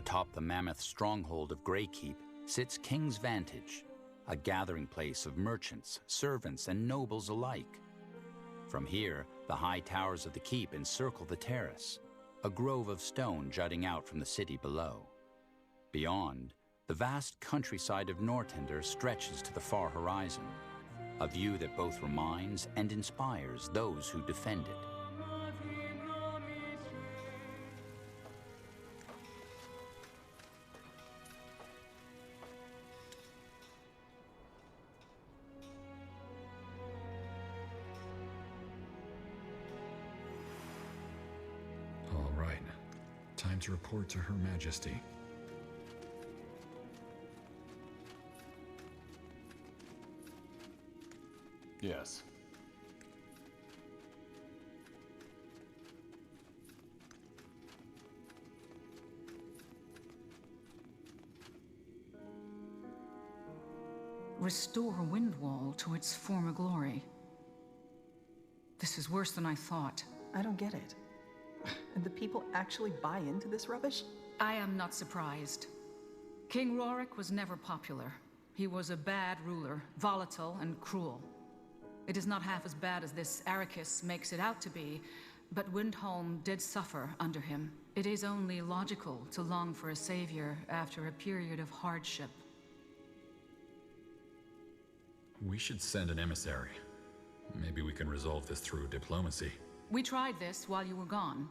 Atop the mammoth stronghold of Greykeep sits King's Vantage, a gathering place of merchants, servants, and nobles alike. From here, the high towers of the keep encircle the terrace, a grove of stone jutting out from the city below. Beyond, the vast countryside of Nortender stretches to the far horizon, a view that both reminds and inspires those who defend it. All right. Time to report to Her Majesty. Yes. Restore Windwall to its former glory. This is worse than I thought. I don't get it. And the people actually buy into this rubbish? I am not surprised. King Rorik was never popular. He was a bad ruler, volatile and cruel. It is not half as bad as this Arrakis makes it out to be, but Windholm did suffer under him. It is only logical to long for a savior after a period of hardship. We should send an emissary. Maybe we can resolve this through diplomacy. We tried this while you were gone.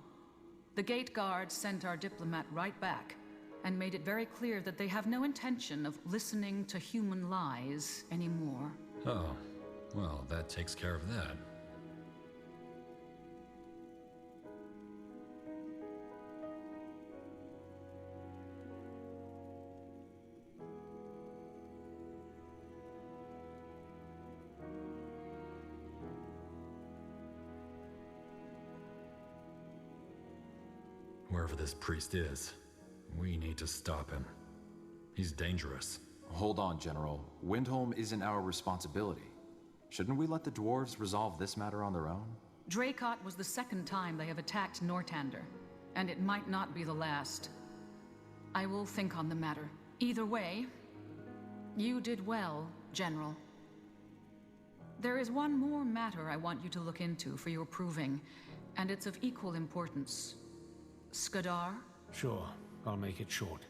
The gate guards sent our diplomat right back, and made it very clear that they have no intention of listening to human lies anymore. Oh, well, that takes care of that. Wherever this priest is, we need to stop him. He's dangerous. Hold on, General. Windholm isn't our responsibility. Shouldn't we let the dwarves resolve this matter on their own? Dracot was the second time they have attacked Northander, and it might not be the last. I will think on the matter. Either way, you did well, General. There is one more matter I want you to look into for your proving, and it's of equal importance. Skadar? Sure, I'll make it short.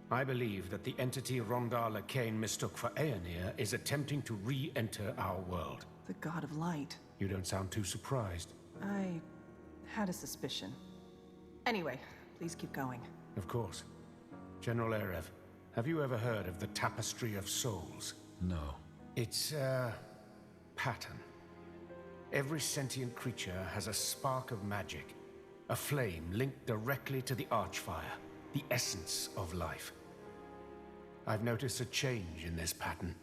I believe that the entity Rondar Kane mistook for Aenir is attempting to re-enter our world. The God of Light. You don't sound too surprised. I had a suspicion. Anyway, please keep going. Of course. General Erev, have you ever heard of the Tapestry of Souls? No. It's a pattern. Every sentient creature has a spark of magic, a flame linked directly to the Archfire, the essence of life. I've noticed a change in this pattern.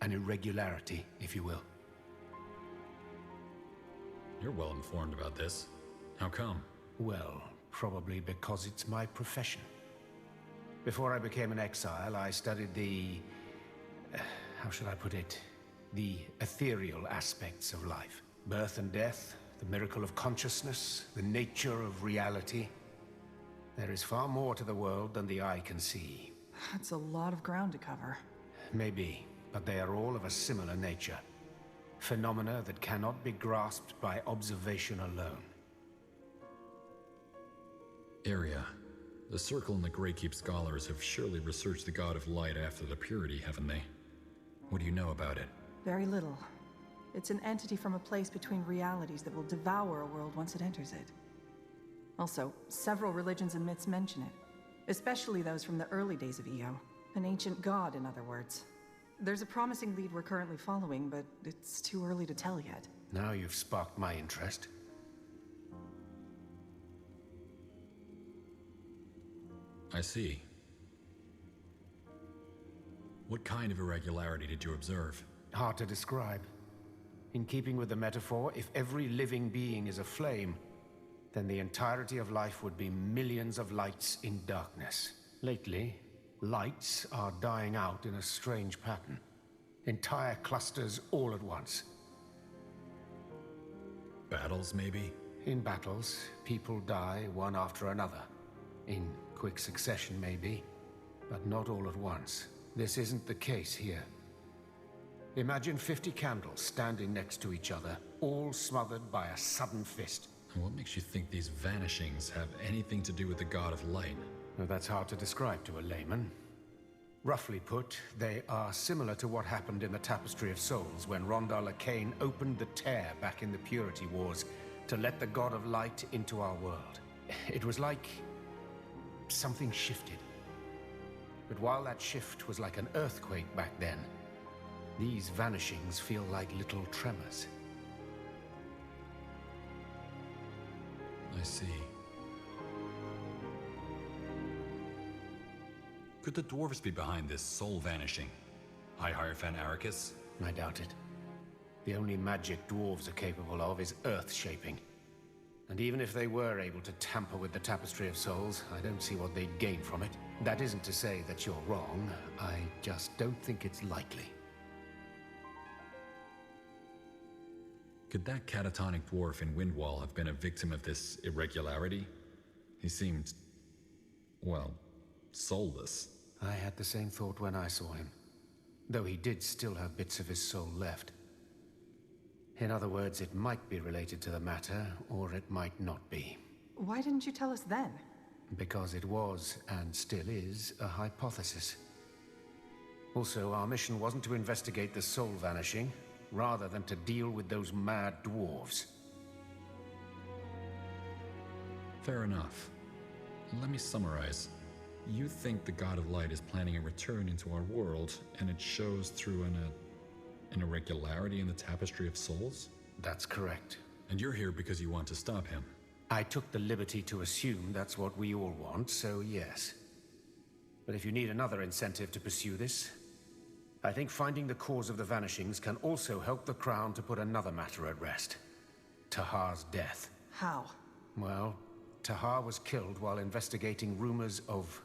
An irregularity, if you will. You're well informed about this. How come? Well, probably because it's my profession. Before I became an exile, I studied the... how should I put it? The ethereal aspects of life. Birth and death, the miracle of consciousness, the nature of reality. There is far more to the world than the eye can see. That's a lot of ground to cover. Maybe, but they are all of a similar nature. Phenomena that cannot be grasped by observation alone. Area. The Circle and the Greykeep scholars have surely researched the God of Light after the Purity, haven't they? What do you know about it? Very little. It's an entity from a place between realities that will devour a world once it enters it. Also, several religions and myths mention it, especially those from the early days of Io. An ancient god, in other words. There's a promising lead we're currently following, but it's too early to tell yet. Now you've sparked my interest. I see. What kind of irregularity did you observe? Hard to describe. In keeping with the metaphor, if every living being is a flame, then the entirety of life would be millions of lights in darkness. Lately, lights are dying out in a strange pattern. Entire clusters all at once. Battles, maybe? In battles, people die one after another. In quick succession, maybe, but not all at once. This isn't the case here. Imagine 50 candles standing next to each other, all smothered by a sudden fist. And what makes you think these vanishings have anything to do with the God of Light? Well, that's hard to describe to a layman. Roughly put, they are similar to what happened in the Tapestry of Souls when Rondar Kane opened the tear back in the Purity Wars to let the God of Light into our world. It was like something shifted. But while that shift was like an earthquake back then, these vanishings feel like little tremors. I see. Could the dwarves be behind this soul vanishing? High Hierophant Arrakis? I doubt it. The only magic dwarves are capable of is earth-shaping. And even if they were able to tamper with the Tapestry of Souls, I don't see what they'd gain from it. That isn't to say that you're wrong. I just don't think it's likely. Could that catatonic dwarf in Windwall have been a victim of this irregularity? He seemed, well, soulless. I had the same thought when I saw him, though he did still have bits of his soul left. In other words, it might be related to the matter, or it might not be. Why didn't you tell us then? Because it was, and still is, a hypothesis. Also, our mission wasn't to investigate the soul vanishing, rather than to deal with those mad dwarves. Fair enough. Let me summarize. You think the God of Light is planning a return into our world, and it shows through an irregularity in the Tapestry of Souls? That's correct. And you're here because you want to stop him. I took the liberty to assume that's what we all want, so yes. But if you need another incentive to pursue this, I think finding the cause of the vanishings can also help the Crown to put another matter at rest. Tahar's death. How? Well, Tahar was killed while investigating rumors of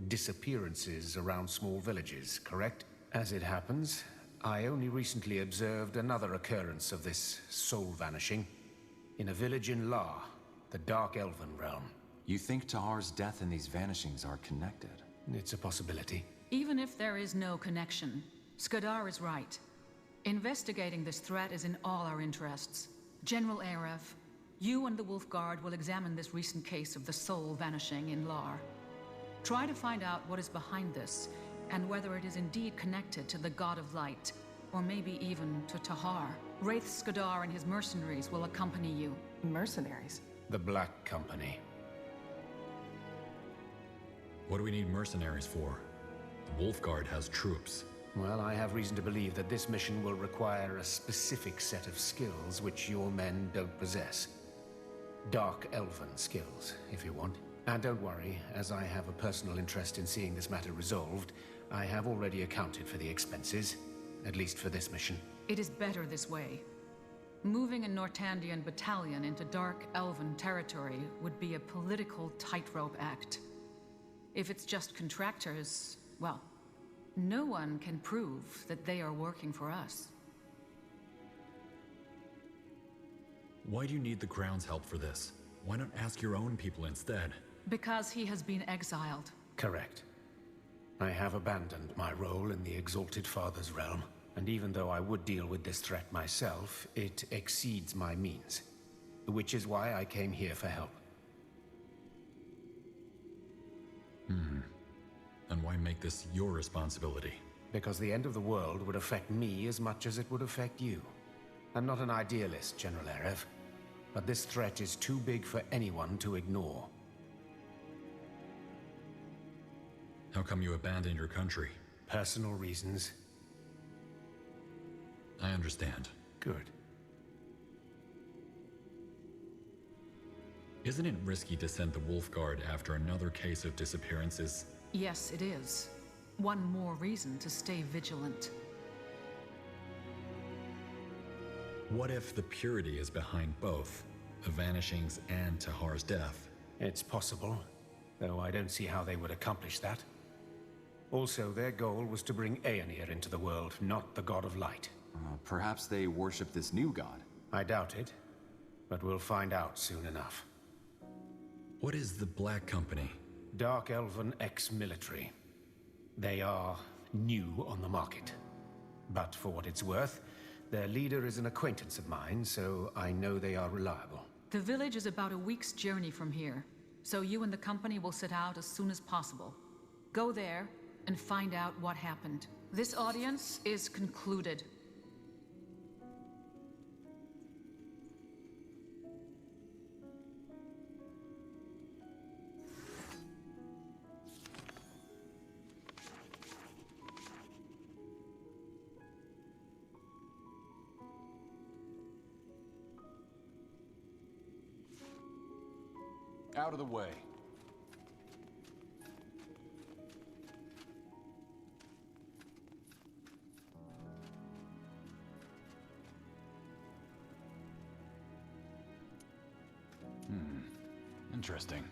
disappearances around small villages, correct? As it happens, I only recently observed another occurrence of this soul vanishing in a village in La, the Dark Elven realm. You think Tahar's death and these vanishings are connected? It's a possibility. Even if there is no connection, Skadar is right. Investigating this threat is in all our interests. General Arev, you and the Wolf Guard will examine this recent case of the soul vanishing in Lar. Try to find out what is behind this, and whether it is indeed connected to the God of Light, or maybe even to Tahar. Wraith Skadar and his mercenaries will accompany you. Mercenaries? The Black Company. What do we need mercenaries for? The Wolf Guard has troops. Well, I have reason to believe that this mission will require a specific set of skills which your men don't possess. Dark Elven skills, if you want. And don't worry, as I have a personal interest in seeing this matter resolved, I have already accounted for the expenses, at least for this mission. It is better this way. Moving a Nortandian battalion into Dark Elven territory would be a political tightrope act. If it's just contractors, well, no one can prove that they are working for us. Why do you need the Crown's help for this? Why not ask your own people instead? Because he has been exiled. Correct. I have abandoned my role in the Exalted Father's realm, and even though I would deal with this threat myself, it exceeds my means. Which is why I came here for help. And why make this your responsibility? Because the end of the world would affect me as much as it would affect you. I'm not an idealist, General Arev, but this threat is too big for anyone to ignore. How come you abandoned your country? Personal reasons. I understand. Good. Isn't it risky to send the Wolf Guard after another case of disappearances? Yes, it is. One more reason to stay vigilant. What if the Purity is behind both, the vanishings and Tahar's death? It's possible, though I don't see how they would accomplish that. Also, their goal was to bring Aenir into the world, not the God of Light. Perhaps they worship this new god. I doubt it, but we'll find out soon enough. What is the Black Company? Dark Elven ex-military. They are new on the market. But for what it's worth, their leader is an acquaintance of mine, so I know they are reliable. The village is about a week's journey from here, so you and the company will set out as soon as possible. Go there and find out what happened. This audience is concluded. Out of the way. Interesting.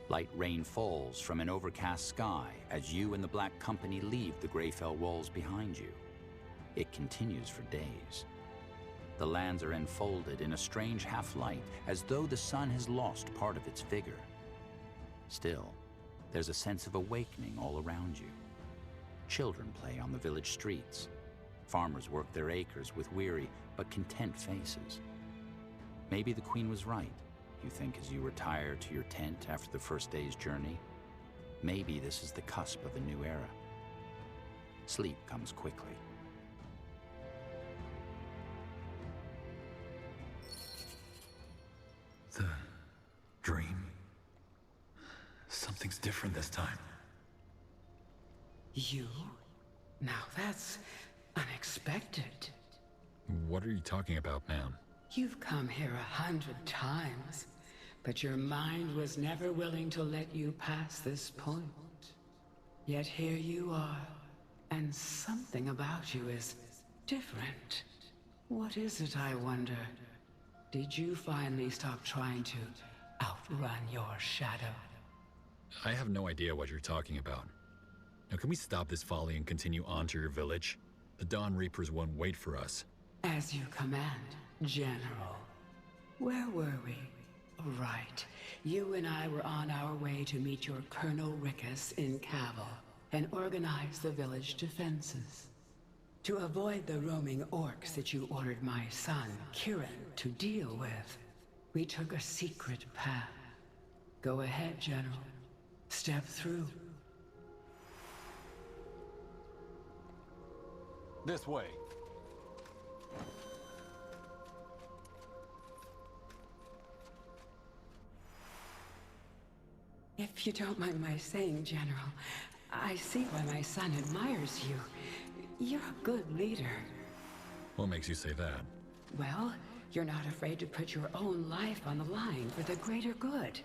Light rain falls from an overcast sky as you and the Black Company leave the Greyfell walls behind you. It continues for days. The lands are enfolded in a strange half-light, as though the sun has lost part of its vigor. Still, there's a sense of awakening all around you. Children play on the village streets. Farmers work their acres with weary but content faces. Maybe the Queen was right, you think, as you retire to your tent after the first day's journey. Maybe this is the cusp of a new era. Sleep comes quickly. The dream. Something's different this time. You? Now that's unexpected. What are you talking about, ma'am? You've come here 100 times, but your mind was never willing to let you pass this point. Yet here you are, and something about you is different. What is it, I wonder? Did you finally stop trying to outrun your shadow? I have no idea what you're talking about. Now, can we stop this folly and continue on to your village? The Dawn Reapers won't wait for us. As you command, General. Where were we? Right. You and I were on our way to meet your Colonel Rickus in Cavil and organize the village defenses. To avoid the roaming orcs that you ordered my son, Kieran, to deal with, we took a secret path. Go ahead, General. Step through. This way. If you don't mind my saying, General, I see why my son admires you. You're a good leader. What makes you say that? Well, you're not afraid to put your own life on the line for the greater good.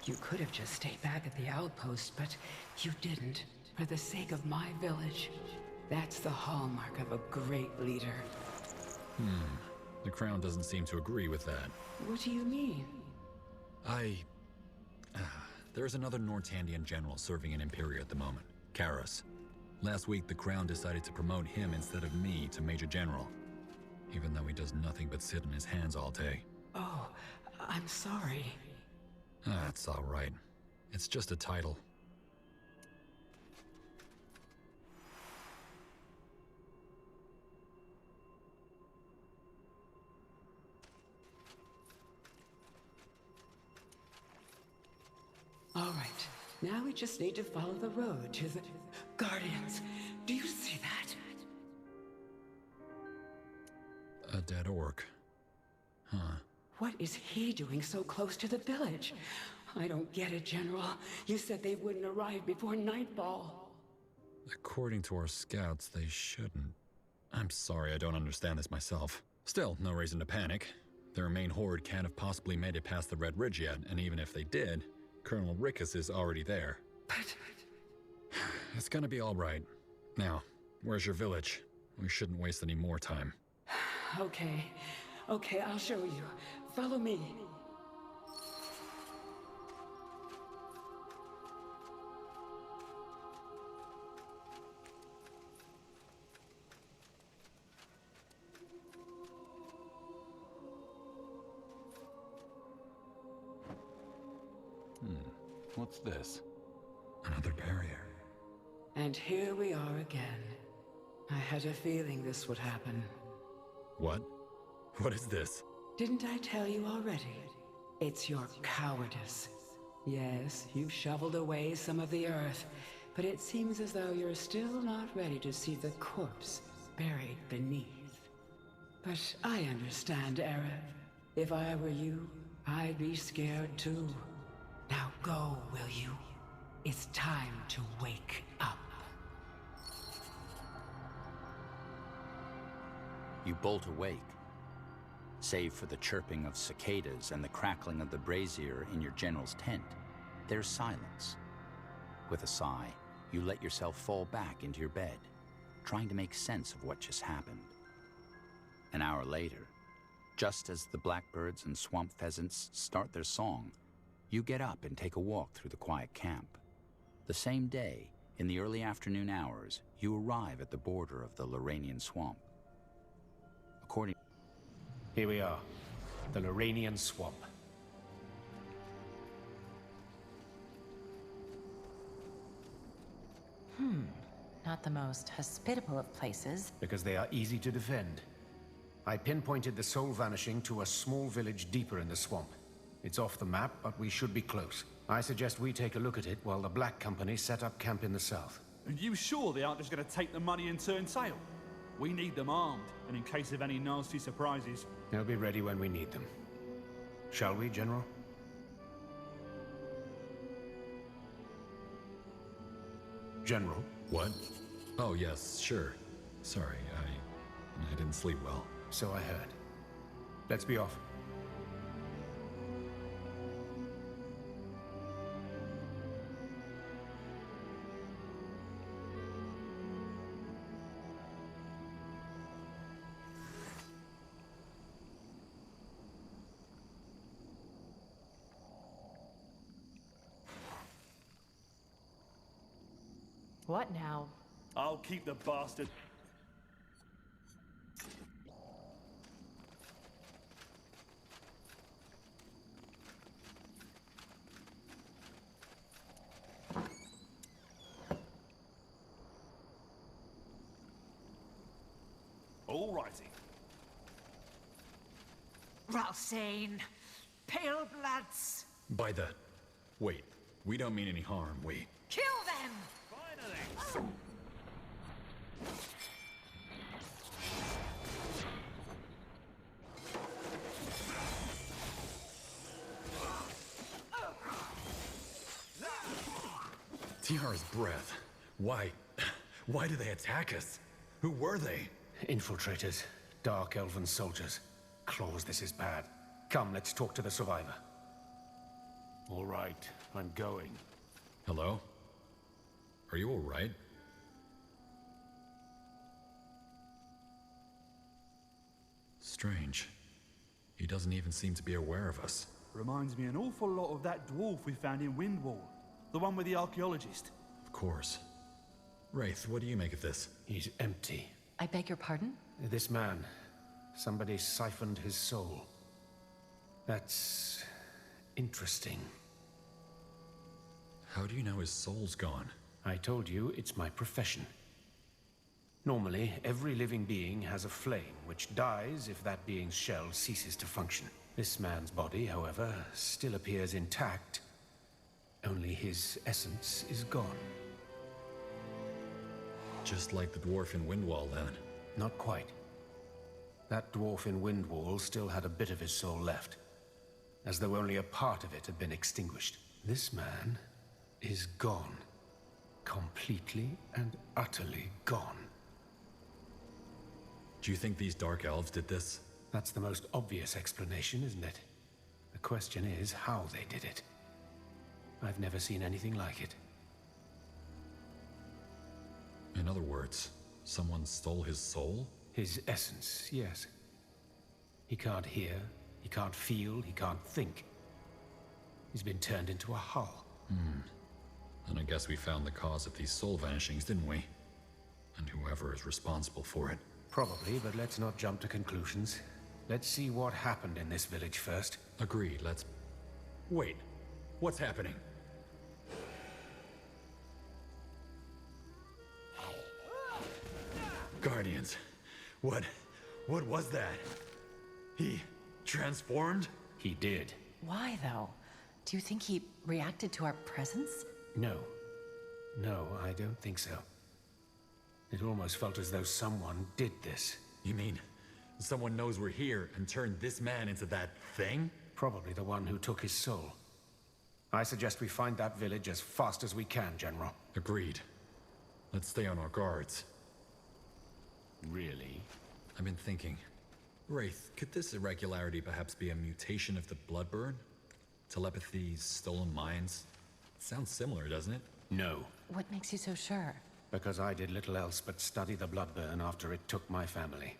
You could have just stayed back at the outpost, but you didn't, for the sake of my village. That's the hallmark of a great leader. The Crown doesn't seem to agree with that. What do you mean? There's another Nortandian general serving in Imperia at the moment, Karas. Last week, the Crown decided to promote him instead of me to Major General, even though he does nothing but sit on his hands all day. Oh, I'm sorry. That's all right. It's just a title. All right, now we just need to follow the road to the Guardians. Do you see that? A dead orc. Huh. What is he doing so close to the village? I don't get it, General. You said they wouldn't arrive before nightfall. According to our scouts, they shouldn't. I'm sorry, I don't understand this myself. Still, no reason to panic. Their main horde can't have possibly made it past the Red Ridge yet, and even if they did, Colonel Rickus is already there. But... It's gonna be all right. Now, where's your village? We shouldn't waste any more time. Okay, I'll show you. Follow me. What's this? Another barrier. And here we are again. I had a feeling this would happen. What? What is this? Didn't I tell you already? It's your cowardice. Yes, you've shoveled away some of the earth, but it seems as though you're still not ready to see the corpse buried beneath. But I understand, Eric. If I were you, I'd be scared too. Now go, will you? It's time to wake up. You bolt awake. Save for the chirping of cicadas and the crackling of the brazier in your general's tent, there's silence. With a sigh, you let yourself fall back into your bed, trying to make sense of what just happened. An hour later, just as the blackbirds and swamp pheasants start their song, you get up and take a walk through the quiet camp. The same day, in the early afternoon hours, you arrive at the border of the Loranian swamp. Here we are, the Loranian swamp. Not the most hospitable of places. Because they are easy to defend. I pinpointed the soul vanishing to a small village deeper in the swamp. It's off the map, but we should be close. I suggest we take a look at it while the Black Company set up camp in the south. Are you sure they aren't just going to take the money and turn tail? We need them armed, and in case of any nasty surprises. They'll be ready when we need them. Shall we, General? General? What? Oh, yes, sure. Sorry, I didn't sleep well. So I heard. Let's be off. What now? I'll keep the bastard. All righty. Ralsane, pale bloods. By the... Wait, we don't mean any harm, we... Kill them! Finally! Tiara's breath. Why did they attack us? Who were they? Infiltrators. Dark Elven soldiers. Claws, this is bad. Come, let's talk to the survivor. All right, I'm going. Hello? Are you alright? Strange. He doesn't even seem to be aware of us. Reminds me an awful lot of that dwarf we found in Windwall. The one with the archaeologist. Of course. Wraith, what do you make of this? He's empty. I beg your pardon? This man. Somebody siphoned his soul. That's... interesting. How do you know his soul's gone? I told you, it's my profession. Normally, every living being has a flame, which dies if that being's shell ceases to function. This man's body, however, still appears intact. Only his essence is gone. Just like the dwarf in Windwall, then. Not quite. That dwarf in Windwall still had a bit of his soul left, as though only a part of it had been extinguished. This man is gone. Completely and utterly gone. Do you think these Dark Elves did this? That's the most obvious explanation, isn't it? The question is how they did it. I've never seen anything like it. In other words, someone stole his soul? His essence, yes. He can't hear, he can't feel, he can't think. He's been turned into a hull. And I guess we found the cause of these soul vanishings, didn't we? And whoever is responsible for it. Probably, but let's not jump to conclusions. Let's see what happened in this village first. Agreed, let's... Wait, what's happening? Guardians, what was that? He transformed? He did. Why, though? Do you think he reacted to our presence? No. No, I don't think so. It almost felt as though someone did this. You mean, someone knows we're here and turned this man into that thing? Probably the one who took his soul. I suggest we find that village as fast as we can, General. Agreed. Let's stay on our guards. Really? I've been thinking. Wraith, could this irregularity perhaps be a mutation of the Bloodburn? Telepathy, stolen minds? Sounds similar, doesn't it? No. What makes you so sure? Because I did little else but study the Bloodburn after it took my family.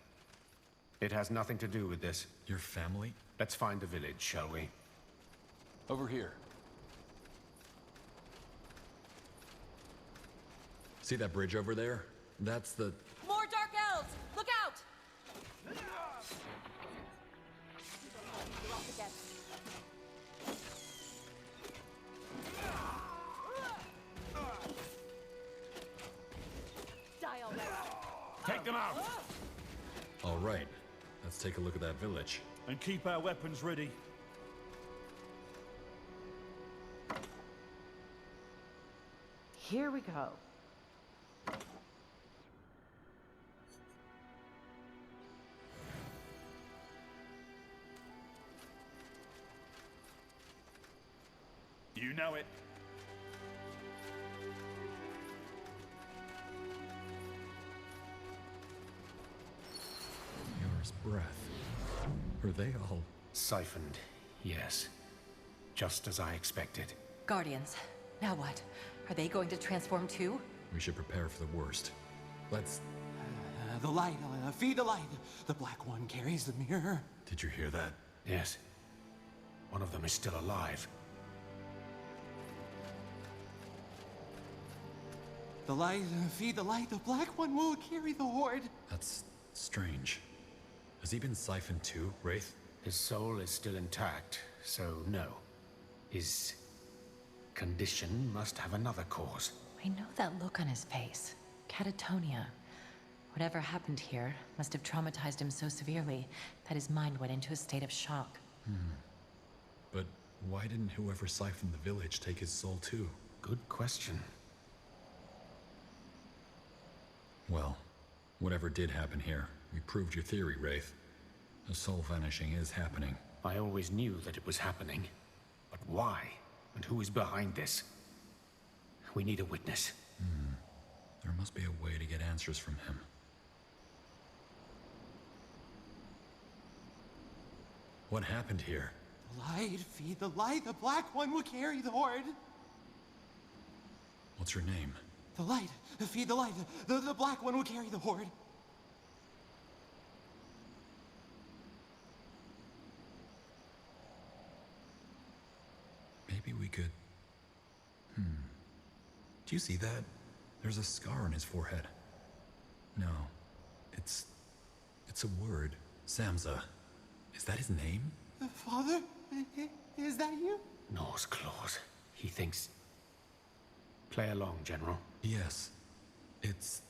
It has nothing to do with this. Your family? Let's find the village, shall we? Over here. See that bridge over there? That's the... More Dark Elves! Look out! Take them out! All right. Let's take a look at that village. And keep our weapons ready. Here we go. You know it. Yours breath. Are they all... Siphoned, yes. Just as I expected. Guardians. Now what? Are they going to transform too? We should prepare for the worst. Let's... The light, feed the light. The black one carries the mirror. Did you hear that? Yes. One of them is still alive. The light, feed the light. The black one will carry the horde. That's strange. Has he been siphoned too, Wraith? His soul is still intact, so no. His condition must have another cause. I know that look on his face. Catatonia. Whatever happened here must have traumatized him so severely that his mind went into a state of shock. But why didn't whoever siphoned the village take his soul too? Good question. Well, whatever did happen here, we proved your theory, Wraith. The soul vanishing is happening. I always knew that it was happening. But why? And who is behind this? We need a witness. There must be a way to get answers from him. What happened here? The light, feed the light. The black one will carry the horde. What's your name? The light, feed the light. The black one will carry the horde. Maybe we could... Do you see that? There's a scar on his forehead. No. It's a word. Samza. Is that his name? Father? Is that you? Norse claws. He thinks... Play along, General. Yes. It's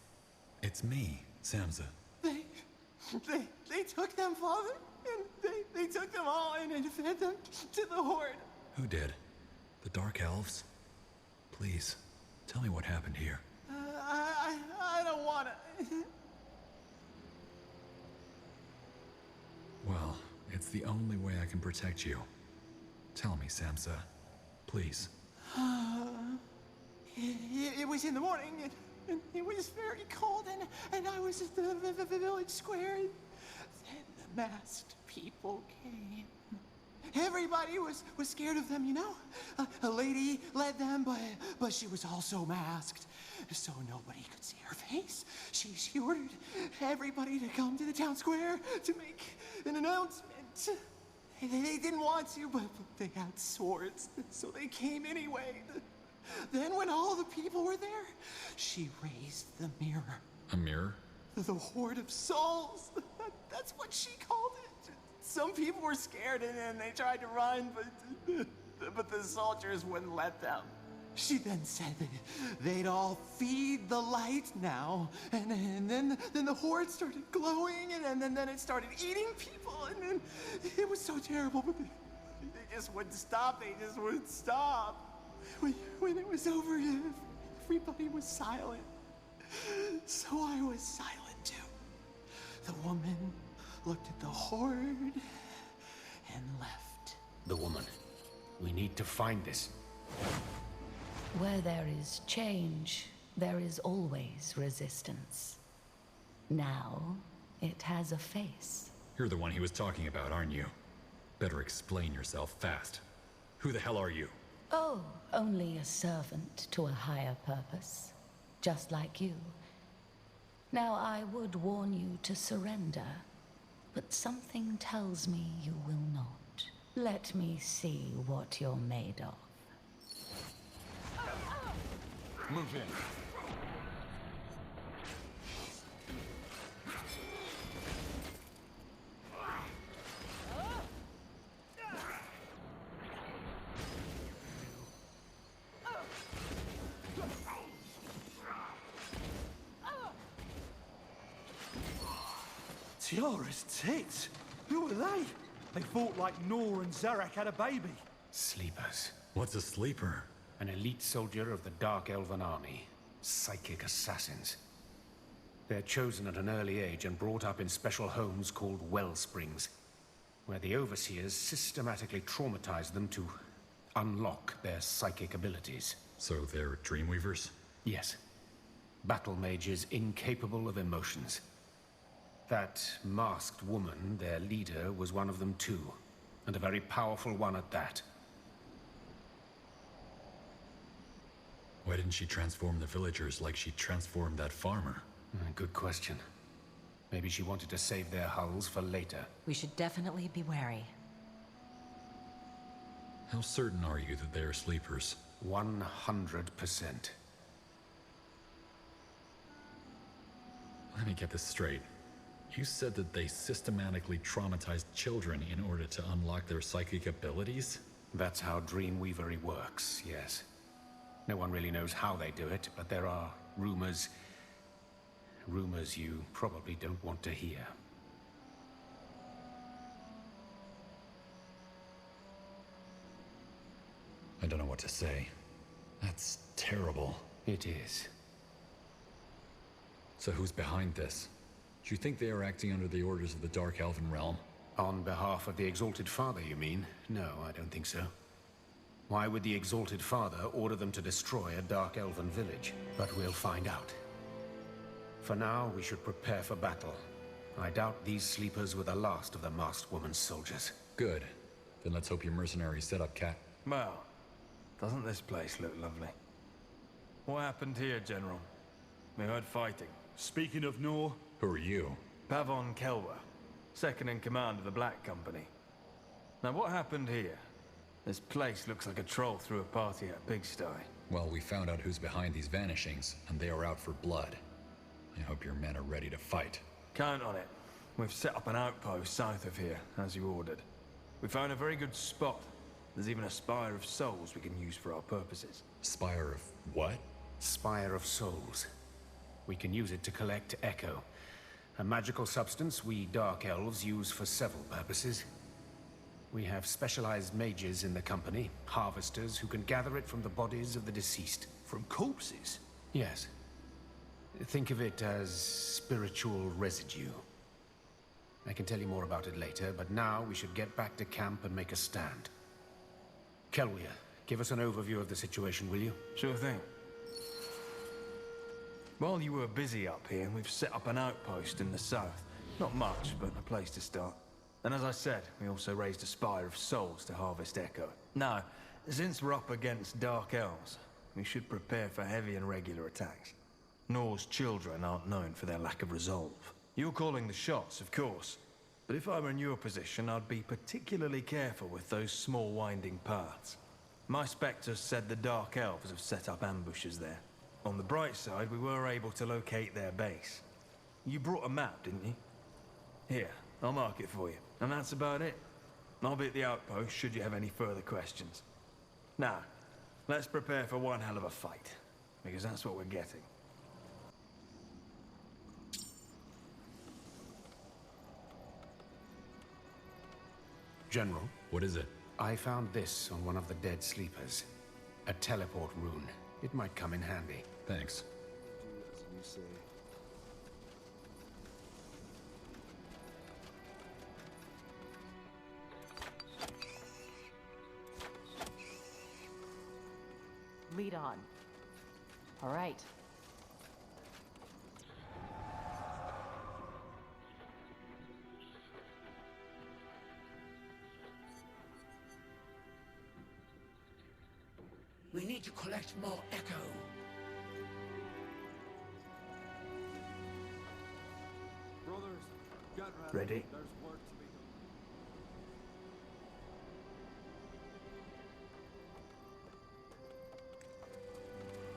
me, Samza. They took them, Father. And they took them all and fed them to the horde. Who did? The Dark Elves? Please, tell me what happened here. I don't wanna. Well, it's the only way I can protect you. Tell me, Samsa. Please. It was in the morning, and it was very cold, and I was at the village square, and then the masked people came. Everybody was scared of them, you know? A lady led them, but she was also masked, so nobody could see her face. She ordered everybody to come to the town square to make an announcement. They didn't want to, but they had swords, so they came anyway. Then when all the people were there, she raised the mirror. A mirror? The Horde of Souls. That's what she called it. Some people were scared and they tried to run, but the soldiers wouldn't let them. She then said that they'd all feed the light now, and then the horde started glowing, and then it started eating people, and then it was so terrible, but they just wouldn't stop. They just wouldn't stop. When it was over, everybody was silent. So I was silent too. The woman looked at the horde and left. The woman. We need to find this. Where there is change, there is always resistance. Now, it has a face. You're the one he was talking about, aren't you? Better explain yourself fast. Who the hell are you? Oh, only a servant to a higher purpose. Just like you. Now, I would warn you to surrender, but something tells me you will not. Let me see what you're made of. Move in. Tiara's tits? Who are they? They fought like Nor and Zarek had a baby. Sleepers. What's a sleeper? An elite soldier of the Dark Elven Army. Psychic assassins. They're chosen at an early age and brought up in special homes called Wellsprings, where the overseers systematically traumatize them to unlock their psychic abilities. So they're Dreamweavers? Yes. Battle mages incapable of emotions. That masked woman, their leader, was one of them too. And a very powerful one at that. Why didn't she transform the villagers like she transformed that farmer? Good question. Maybe she wanted to save their hulls for later. We should definitely be wary. How certain are you that they are sleepers? 100%. Let me get this straight. You said that they systematically traumatized children in order to unlock their psychic abilities? That's how Dreamweavery works, yes. No one really knows how they do it, but there are rumors. Rumors you probably don't want to hear. I don't know what to say. That's terrible. It is. So who's behind this? Do you think they are acting under the orders of the Dark Elven Realm? On behalf of the Exalted Father, you mean? No, I don't think so. Why would the Exalted Father order them to destroy a Dark Elven village? But we'll find out. For now, we should prepare for battle. I doubt these sleepers were the last of the masked woman's soldiers. Good. Then let's hope your mercenaries set up Cat. Well, doesn't this place look lovely? What happened here, General? We heard fighting. Speaking of Nor... Who are you? Pavon Kelwa, second in command of the Black Company. Now what happened here? This place looks like a troll threw a party at Pigsty. Well, we found out who's behind these vanishings, and they are out for blood. I hope your men are ready to fight. Count on it. We've set up an outpost south of here, as you ordered. We found a very good spot. There's even a Spire of Souls we can use for our purposes. Spire of what? Spire of Souls. We can use it to collect Echo, a magical substance we Dark Elves use for several purposes. We have specialized mages in the company, harvesters who can gather it from the bodies of the deceased. From corpses? Yes. Think of it as spiritual residue. I can tell you more about it later, but now we should get back to camp and make a stand. Kelwia, Give us an overview of the situation, will you? Sure thing. While you were busy up here, we've set up an outpost in the south. Not much, but a place to start. And as I said, we also raised a spire of souls to harvest Echo. Now, since we're up against Dark Elves, we should prepare for heavy and regular attacks. Nor's children aren't known for their lack of resolve. You're calling the shots, of course. But if I were in your position, I'd be particularly careful with those small winding paths. My spectres said the Dark Elves have set up ambushes there. On the bright side, we were able to locate their base. You brought a map, didn't you? Here, I'll mark it for you. And that's about it. I'll be at the outpost should you have any further questions. Now, let's prepare for one hell of a fight. Because that's what we're getting. General? What is it? I found this on one of the dead sleepers. A teleport rune. It might come in handy. Thanks. Lead on. All right. We need to collect more Echo. Brothers, get ready. Ready? There's work to be done.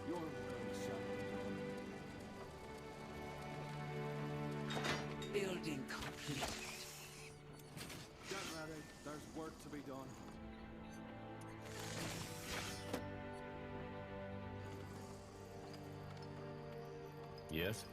Your will shall be done. Building completed. Get ready. There's work to be done. Yes?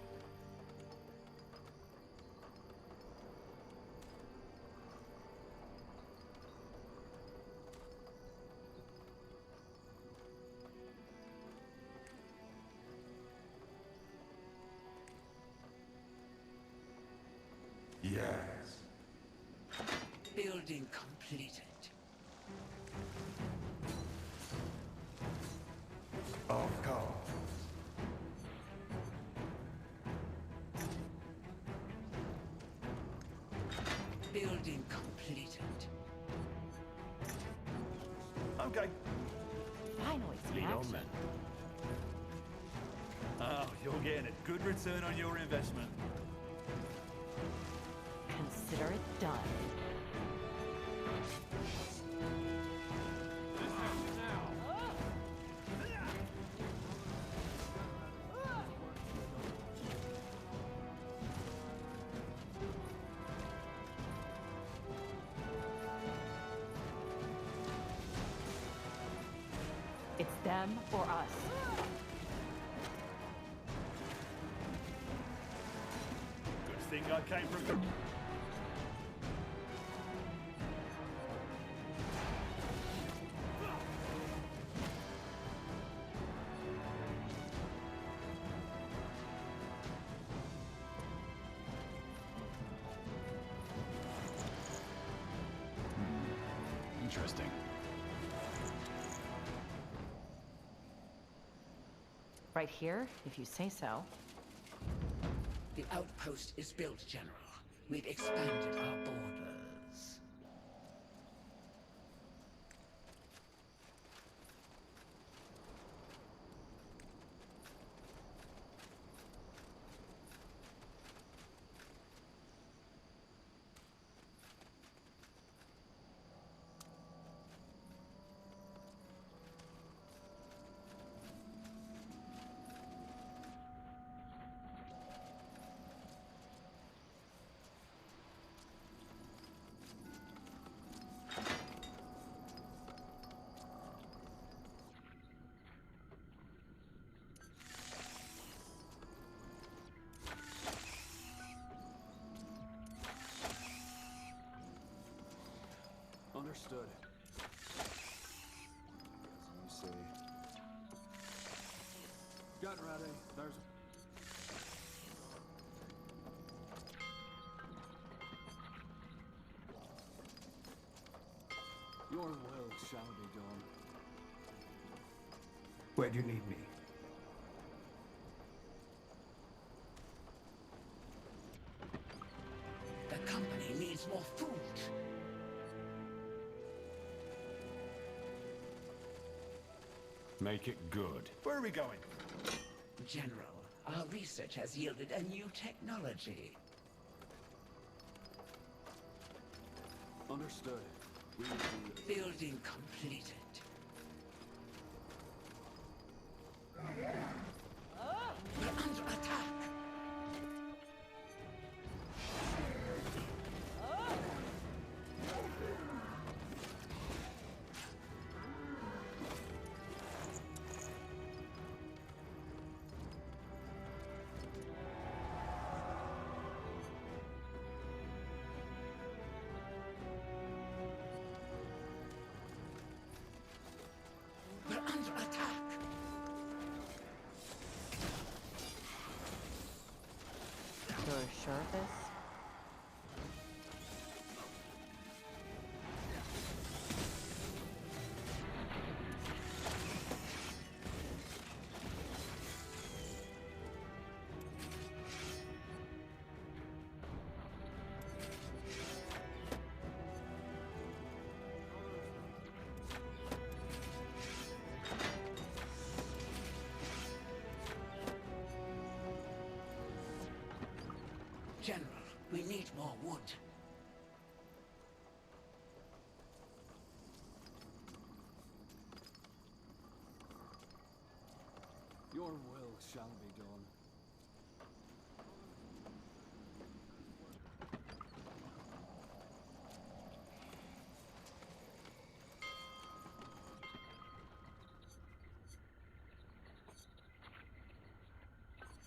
Yes. Building completed. Of course. Building completed. Okay. Finally, some Lead on, action. then. Oh, you're getting a good return on your investment. Consider it done. It's them or us. Good thing I came from... Interesting. Right here, if you say so. The outpost is built, General. We've expanded our borders. Understood. As you say. Get ready. There's... Your will shall be done. Where do you need me? The company needs more food. Make it good. Where are we going? General, our research has yielded a new technology. Understood. Building completed. We're under attack. We're under attack. You're sure of this? General, we need more wood. Your will shall be done.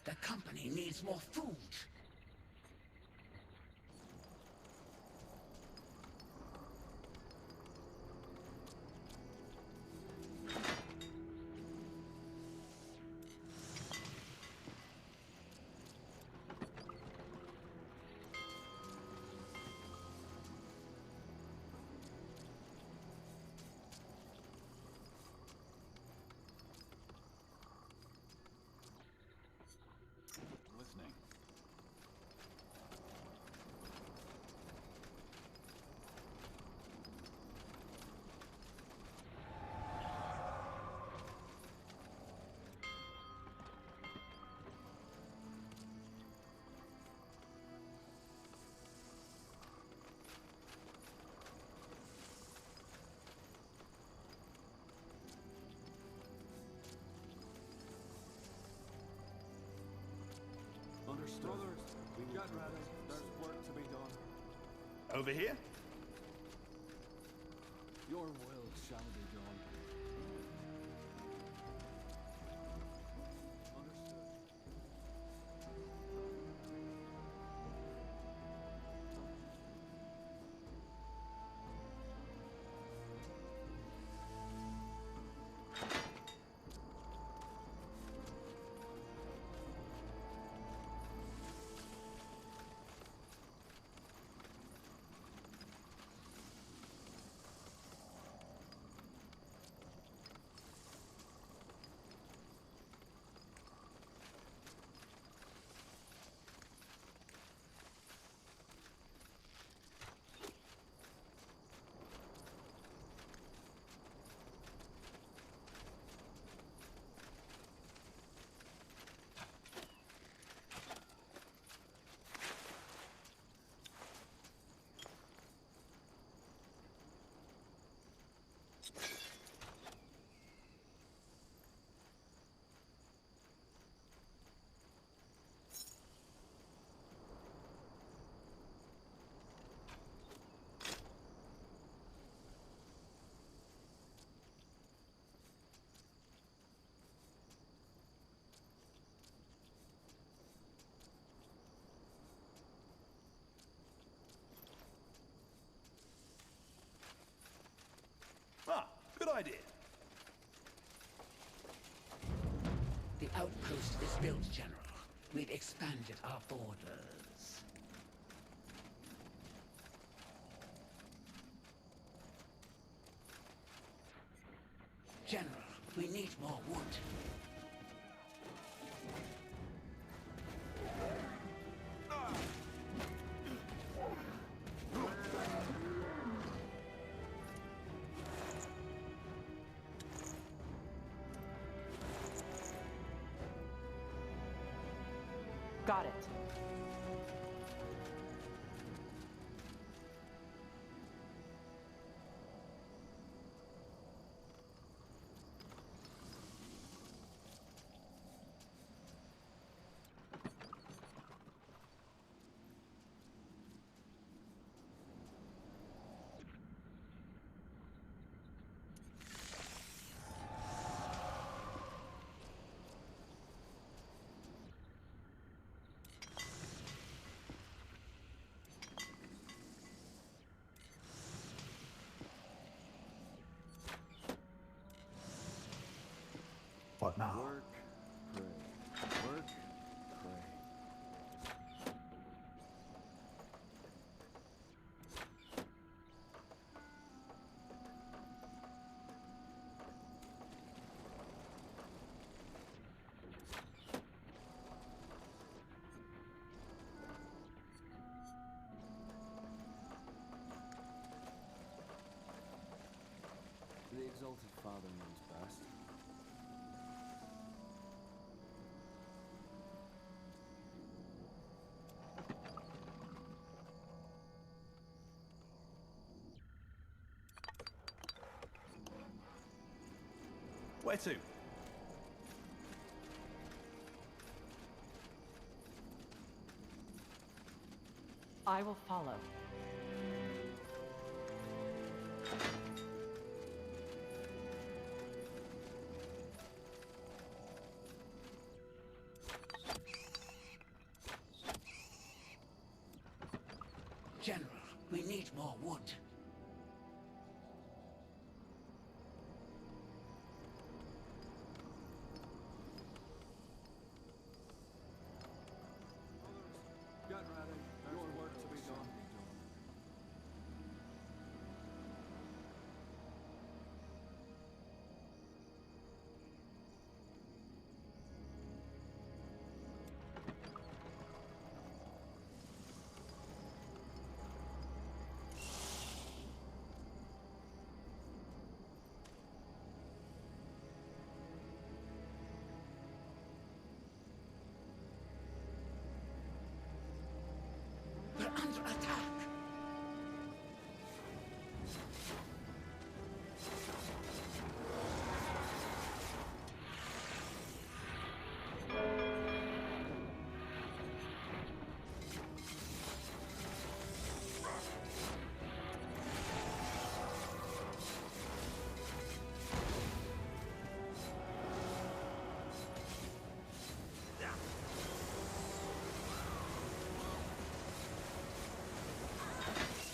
The company needs more food. Listening. Understood. Brothers, get ready. There's work to be done. Over here? Your will shall be done. Understood. Ah, good idea. The outpost is built, General. We've expanded our borders. General, we need more wood. Got it. What now? Work, pray. Work, pray. The Exalted Father knows best. Where to? I will follow. General, we need more wood. Get ready. There's work to be done. We're under attack.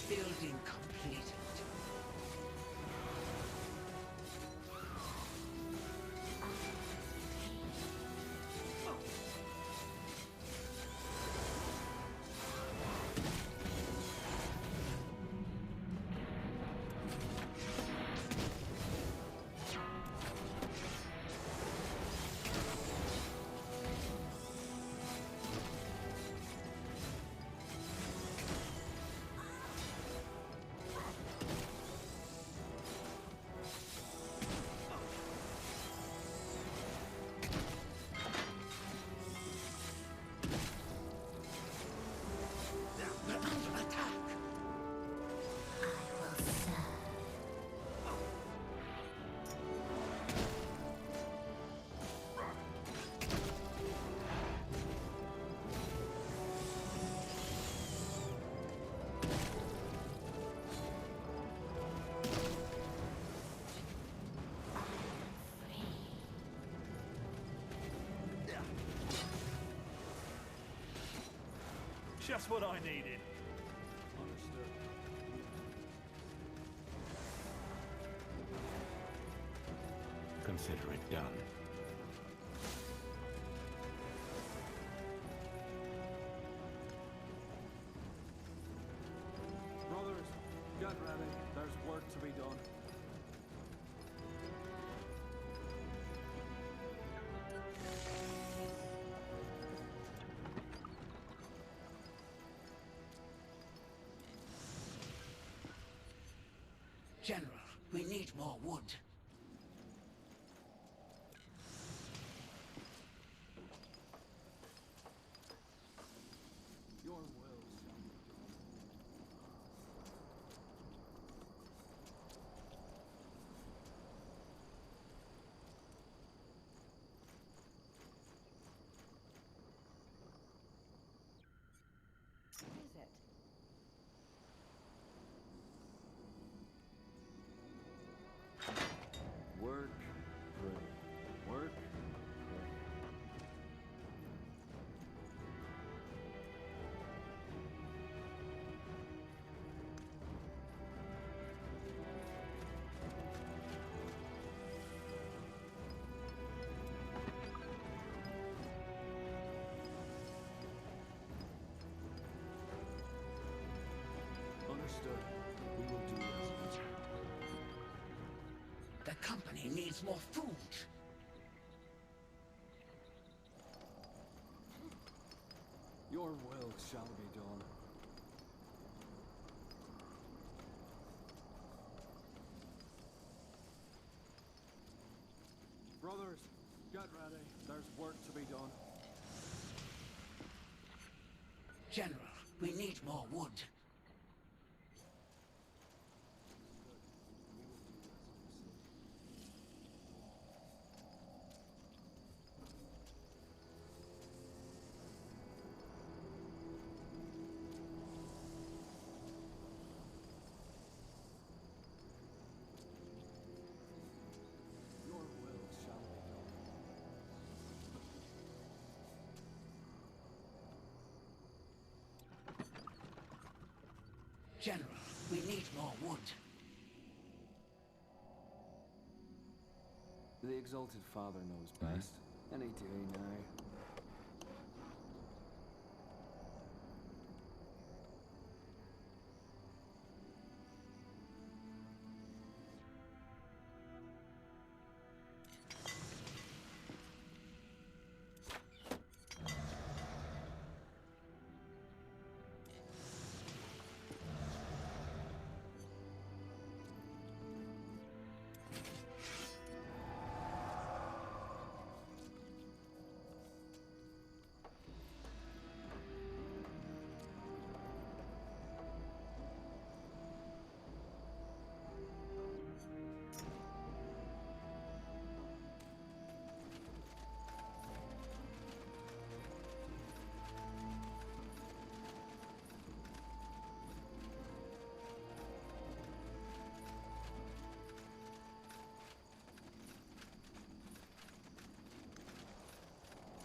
Building completed. We're under attack. Just what I needed. Understood. Consider it done. Brothers, get ready. There's work to be done. General, we need more wood. Your will shall be done. What is it? Work, pray. Work, pray. Understood. We will do as you. The company needs more food. Your will shall be done. Brothers, get ready. There's work to be done. General, we need more wood. Your will shall be done. General, we need more wood. The Exalted Father knows best. Any day now.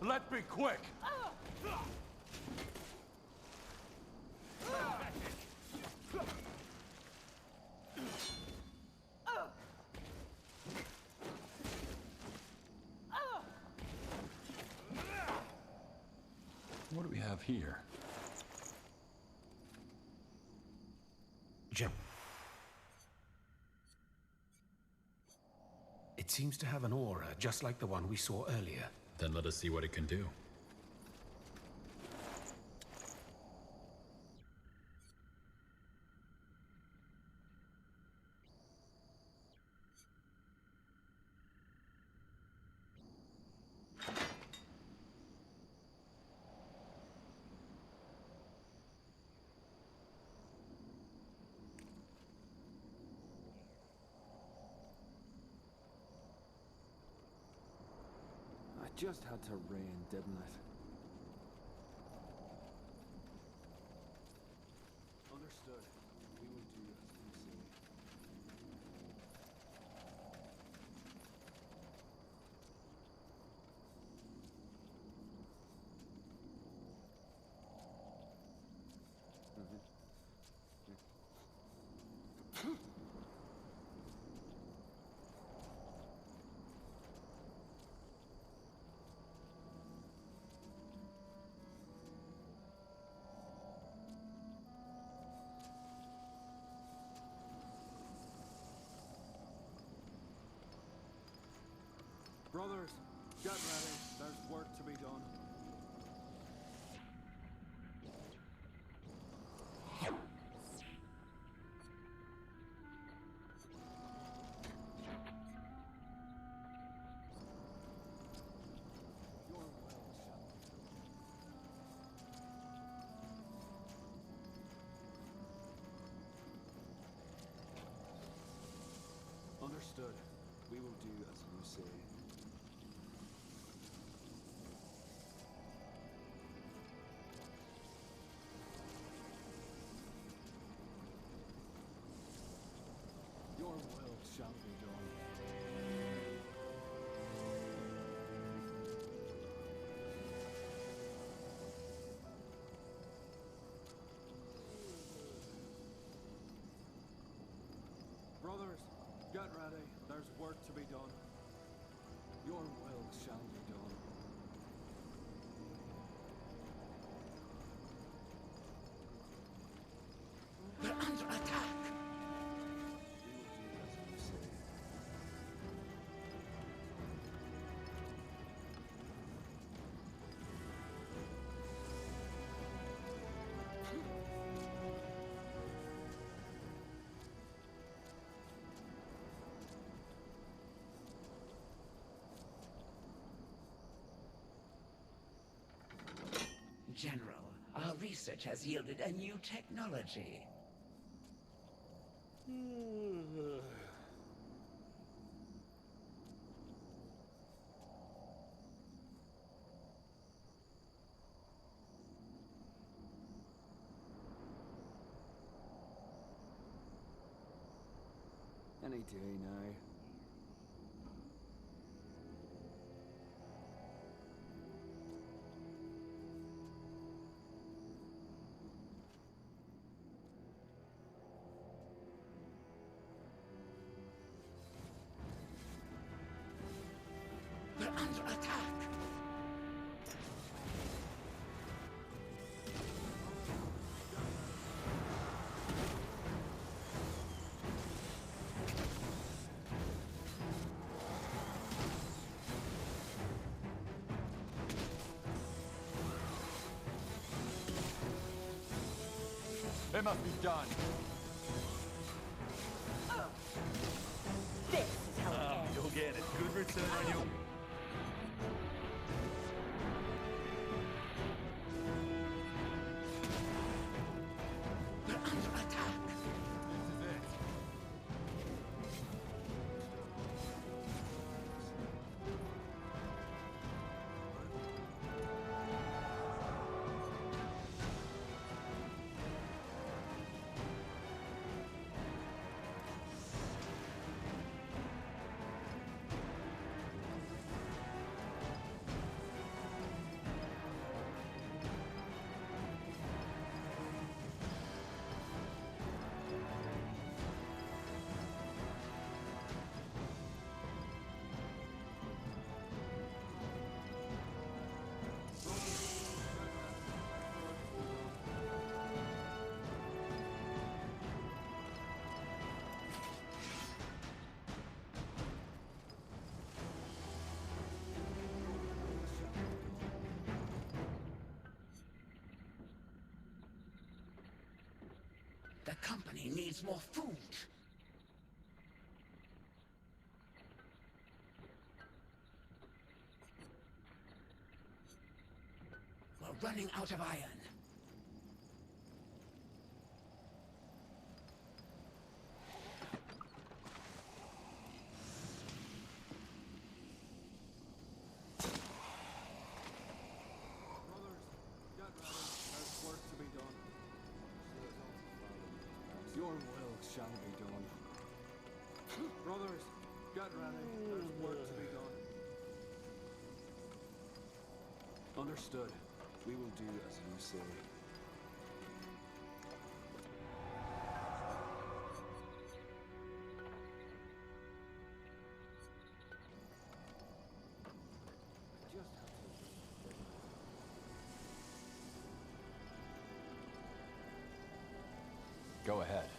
Let's be quick! What do we have here? Jim. It seems to have an aura, just like the one we saw earlier. Then let us see what it can do. I just had to rain, didn't it? Understood. We will do as you say. Brothers, get ready. There's work to be done. Understood. We will do as you say. Your will shall be done. Brothers, get ready. There's work to be done. Your will shall be done. We're under attack! We will do as you say. General, our research has yielded a new technology. Any day now. We're under attack! It must be done. This is how it ends. You're getting a good return on your... We're under attack! This is it. The company needs more food. We're running out of iron. Brothers, get ready. There's work to be done. Your will shall be done. Brothers, get ready. There's work to be done. Understood. We will do as you say. Just have to... Go ahead.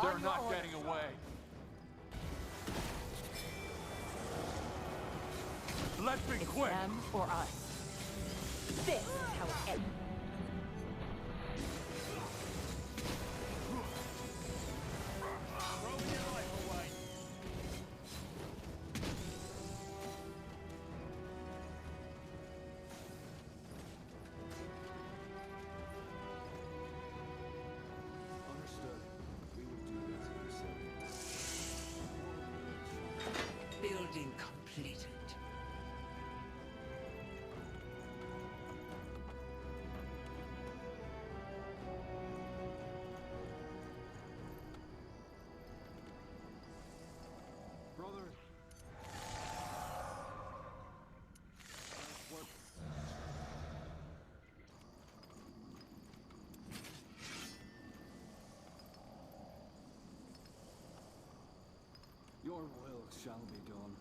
They're not getting away. Let's be quick. Them or us. This is how it ends. Understood. We will do as you say. Building completed. Brother. What? Your will shall be done.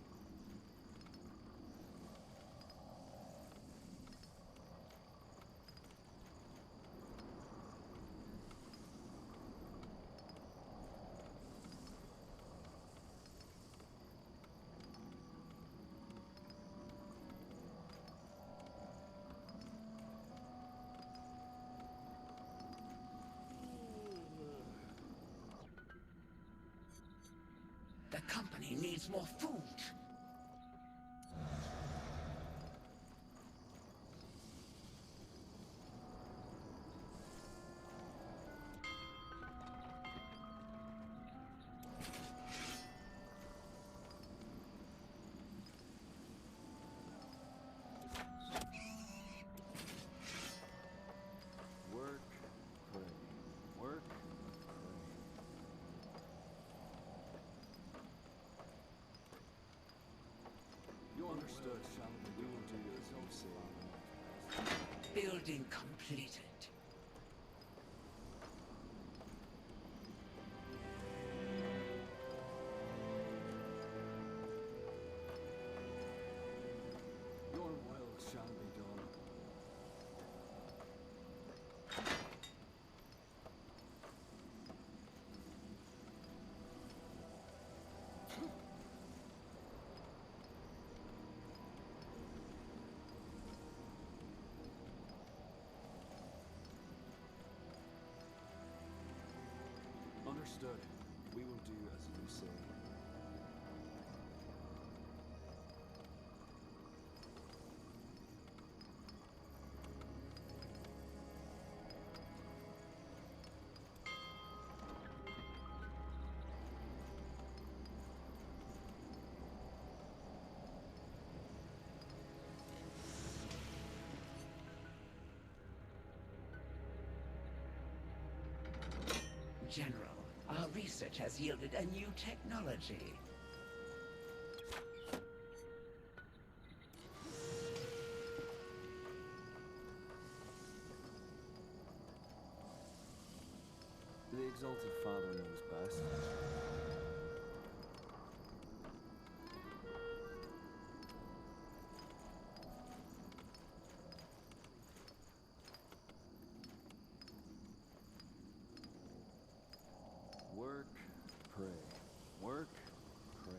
The company needs more food. Work, pray. Work, pray. You understood, shall we? We will do as you say. Building completed. Your will shall be done. Understood. We will do as you say. General, our research has yielded a new technology. The Exalted Father knows best. Work, pray. Work, pray.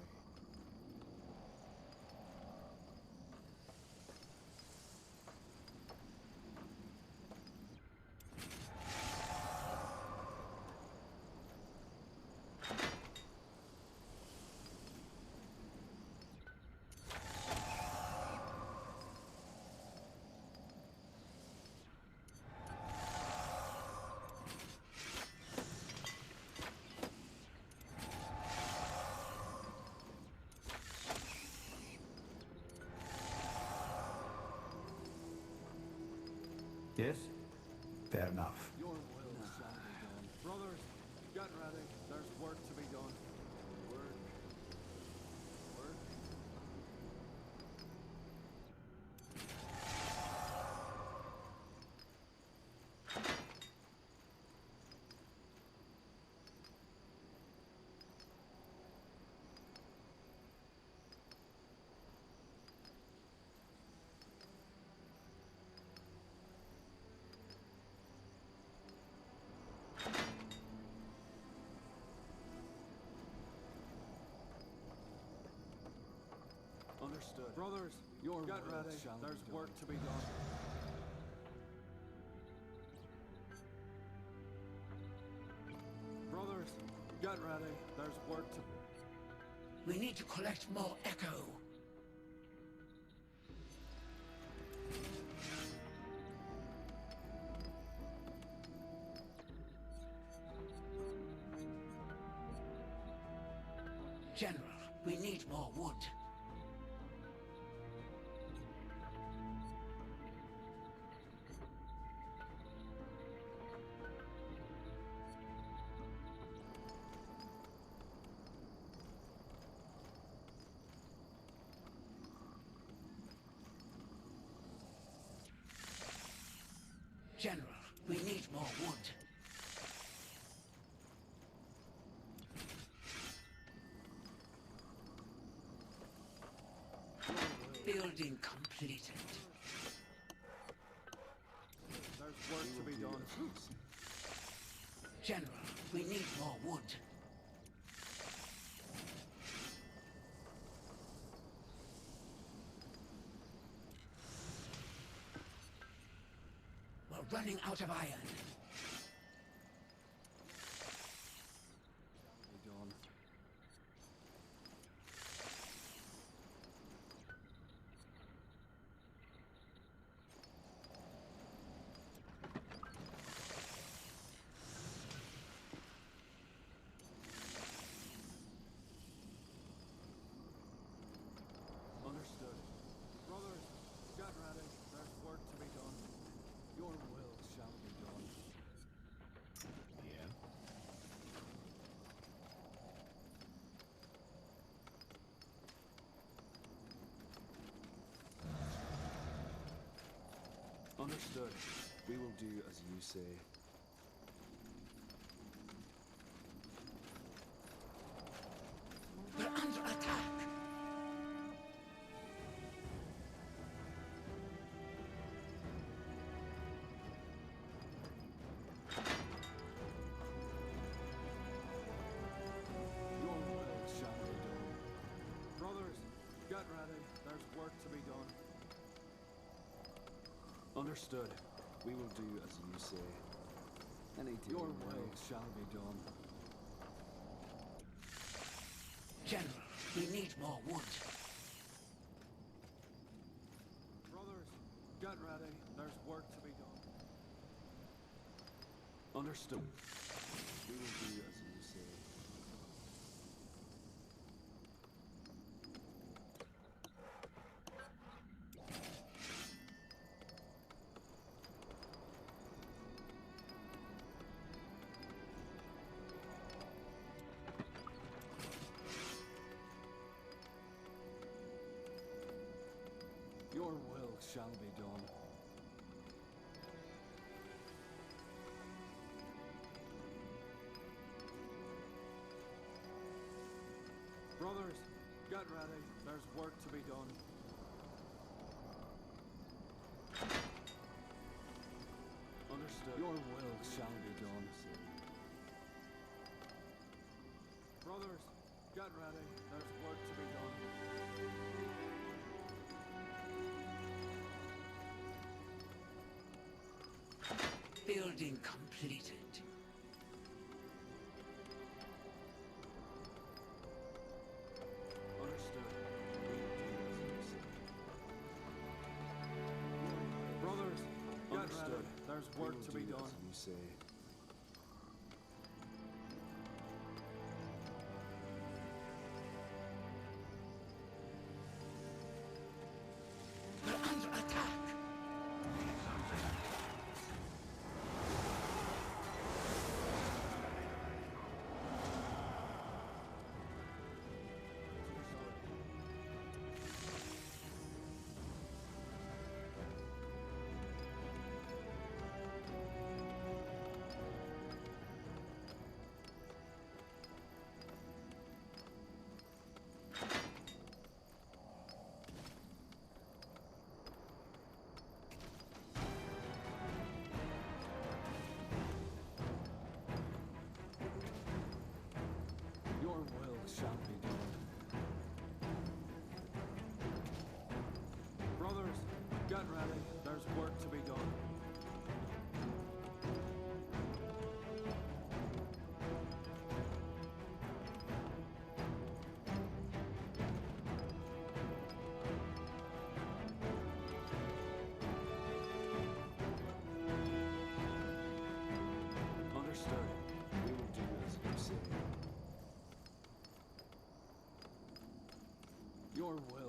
Yes? Fair enough. Your will shall be done. Brothers, get ready. There's work to be done. Work. Work. Understood. Brothers, get ready. There's work to be done. Brothers, get ready. There's work to... We need to collect more echo. General, we need more wood. General, we need more wood. Building completed. There's work to be done. General, we need more wood. We're running out of iron. Be done. Understood. Brothers, get ready. There's work to be done. Your will shall be done. Yeah. Understood. We will do as you say. We're under attack. Your will shall be done. Brothers, get ready. There's work to be done. Understood. We will do as you say. Your will shall be done. General, we need more wood. Brothers, get ready. There's work to be done. Understood. We will do as you say. Your will shall be done. Brothers, get ready. There's work to be done. Understood. Your will shall be done. Brothers, get ready. There's work to be done. Building completed. Understood. Brothers, get ready. There's work to be done. You say. We're under attack.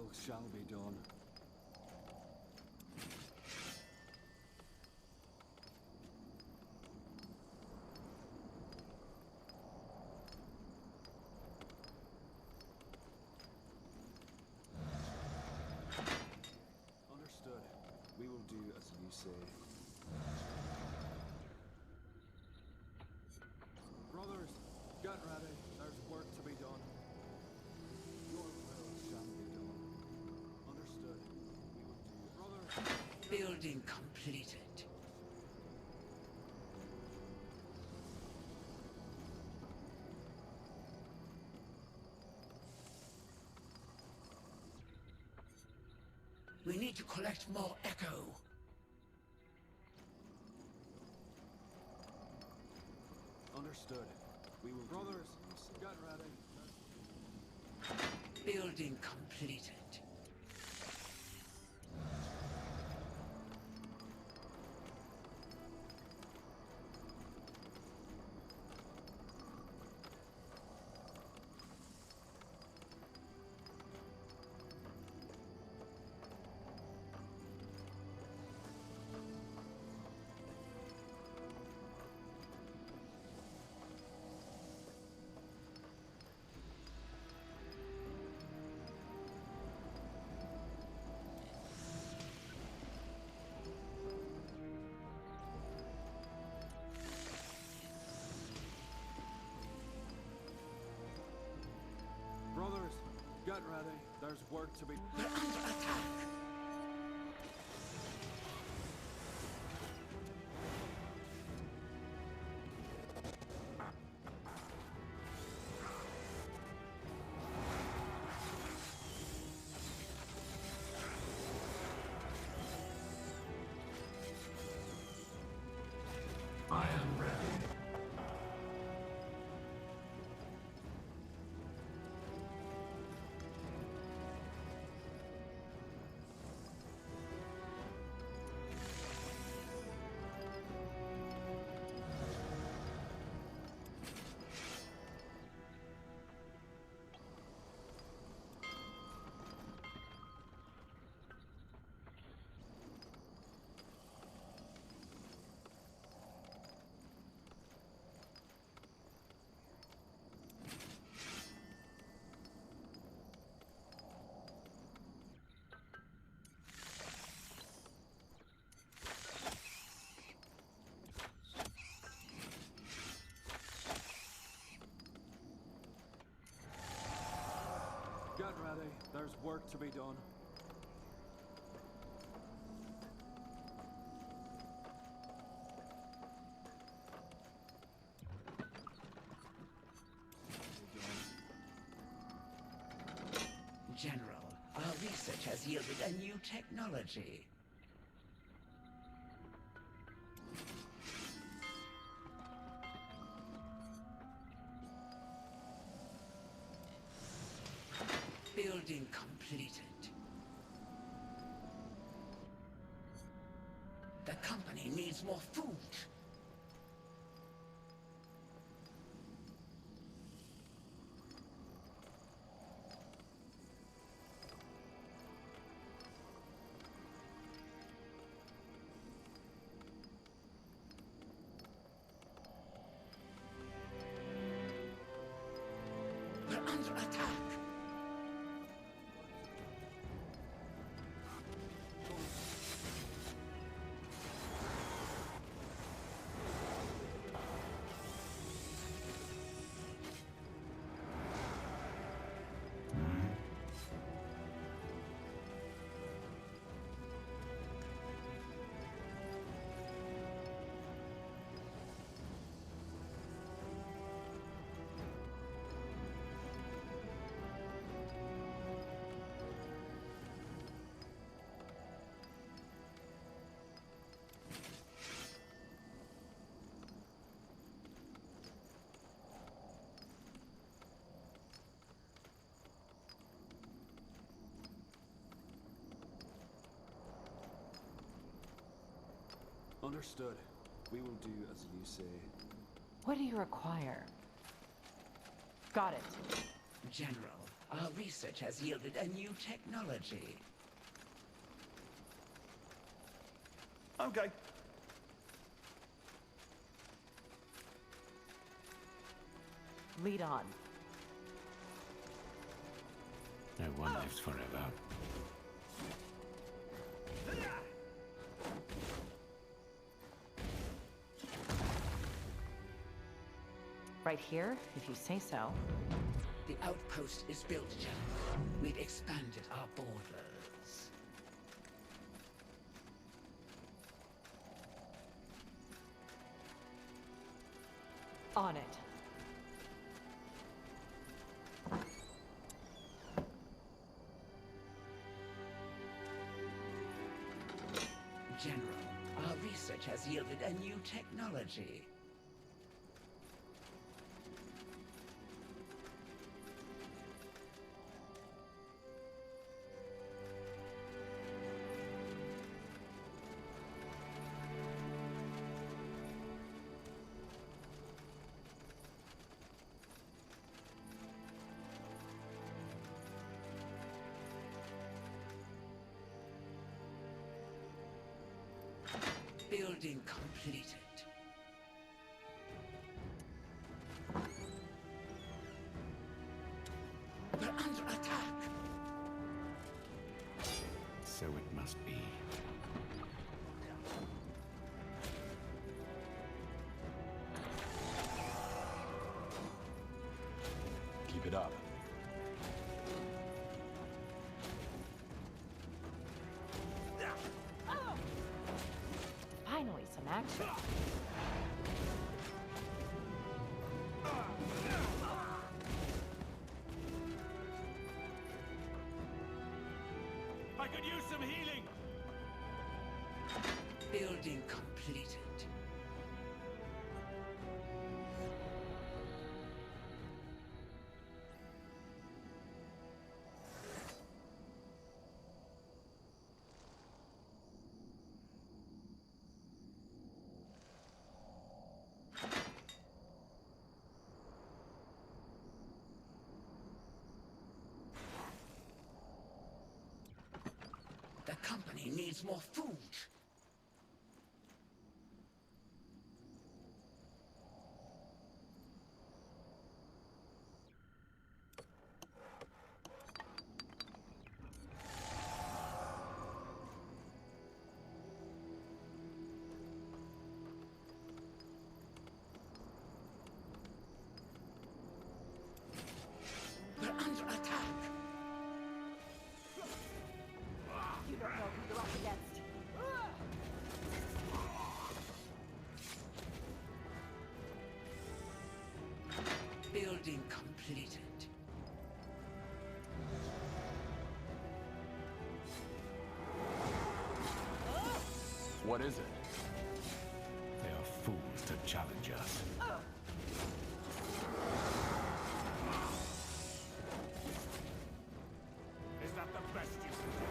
will shall be done. Understood. We will do as you say. Brothers, get ready. There's work to be done. Your will shall be done. Understood. We will do. Brothers. Building completed. We need to collect more echo. Understood. We will. Brothers, get ready. Building completed. Brothers, get ready. There's work to be. We're under attack. I am ready. Get ready. There's work to be done. General, our research has yielded a new technology. Building completed. The company needs more food. We're under attack. Understood. We will do as you say. What do you require? Got it. General, our research has yielded a new technology. Okay. Lead on. No one lives forever. Right here, if you say so. The outpost is built, General. We've expanded our borders. On it. General, our research has yielded a new technology. Building completed. We're under attack. So it must be. Keep it up. Finally, some action. I could use some healing. Building completed. The company needs more food. We're under attack. You don't know who you're up against. Building completed. What is it? They are fools to challenge us. Is that the best you can do?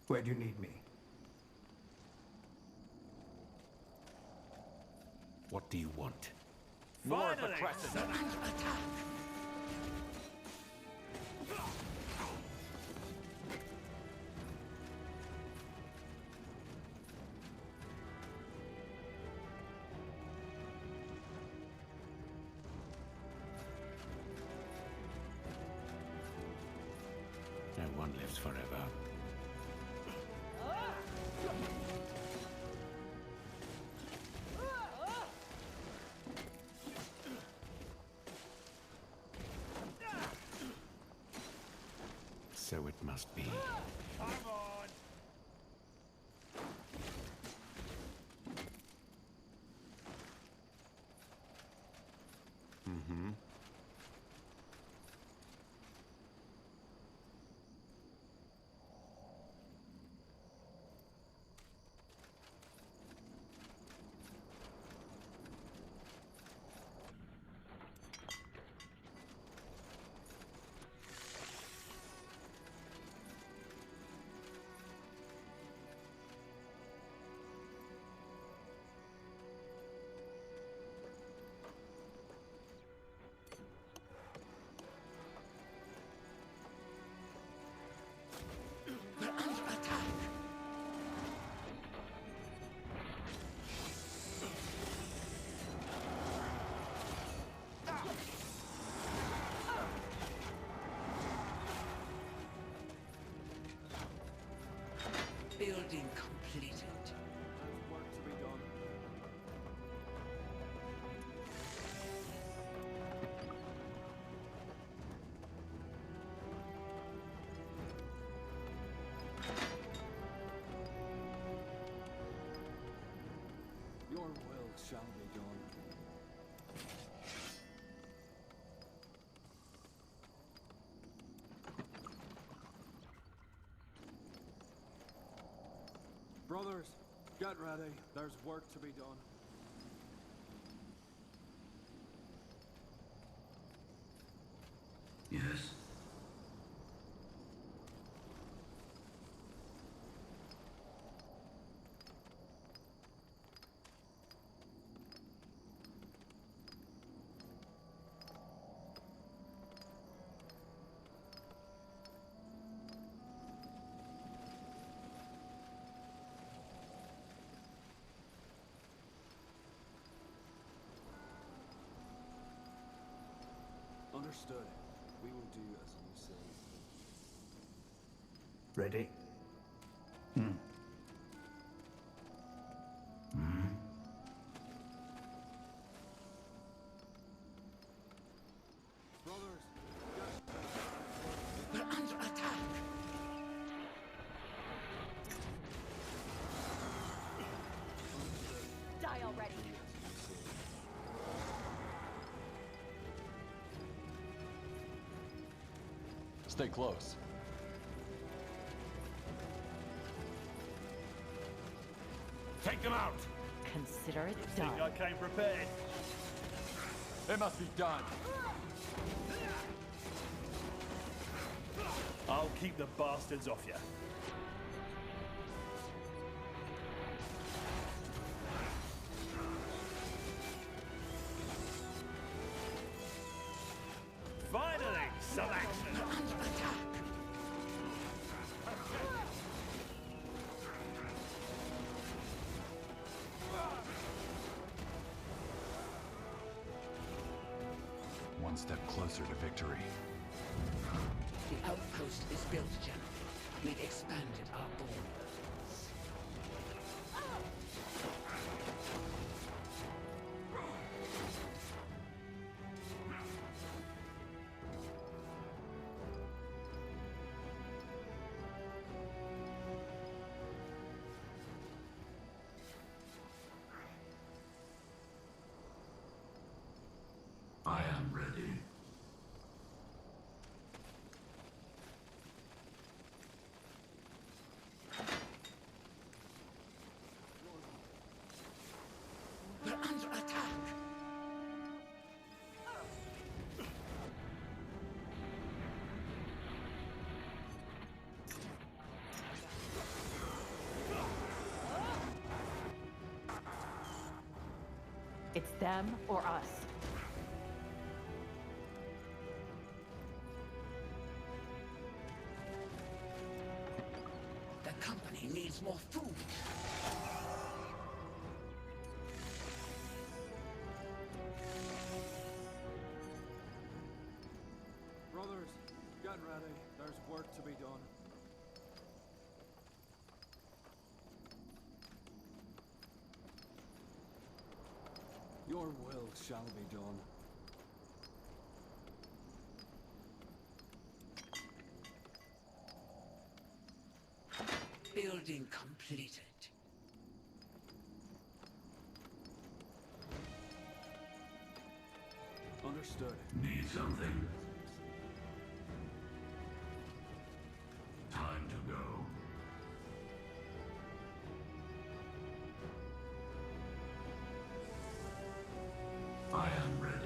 Where do you need me? What do you want? More of the We're crescent. under attack. No one lives forever. So it must be. Come on. Mm-hmm. Brothers, get ready. There's work to be done. Yes. Understood. We will do as you say. Ready? Brothers, We're under attack. Die already. Stay close. Take them out! Consider it Think done. I came prepared? It must be done. I'll keep the bastards off you. Finally, some action! We're under attack. One step closer to victory. The outpost is built, General. We've expanded our borders. I am ready. We're under attack. It's them or us. The company needs more food. brothers, get ready. There's work to be done. Your will shall be done. Building completed. Understood. Need something? Time to go. I am ready.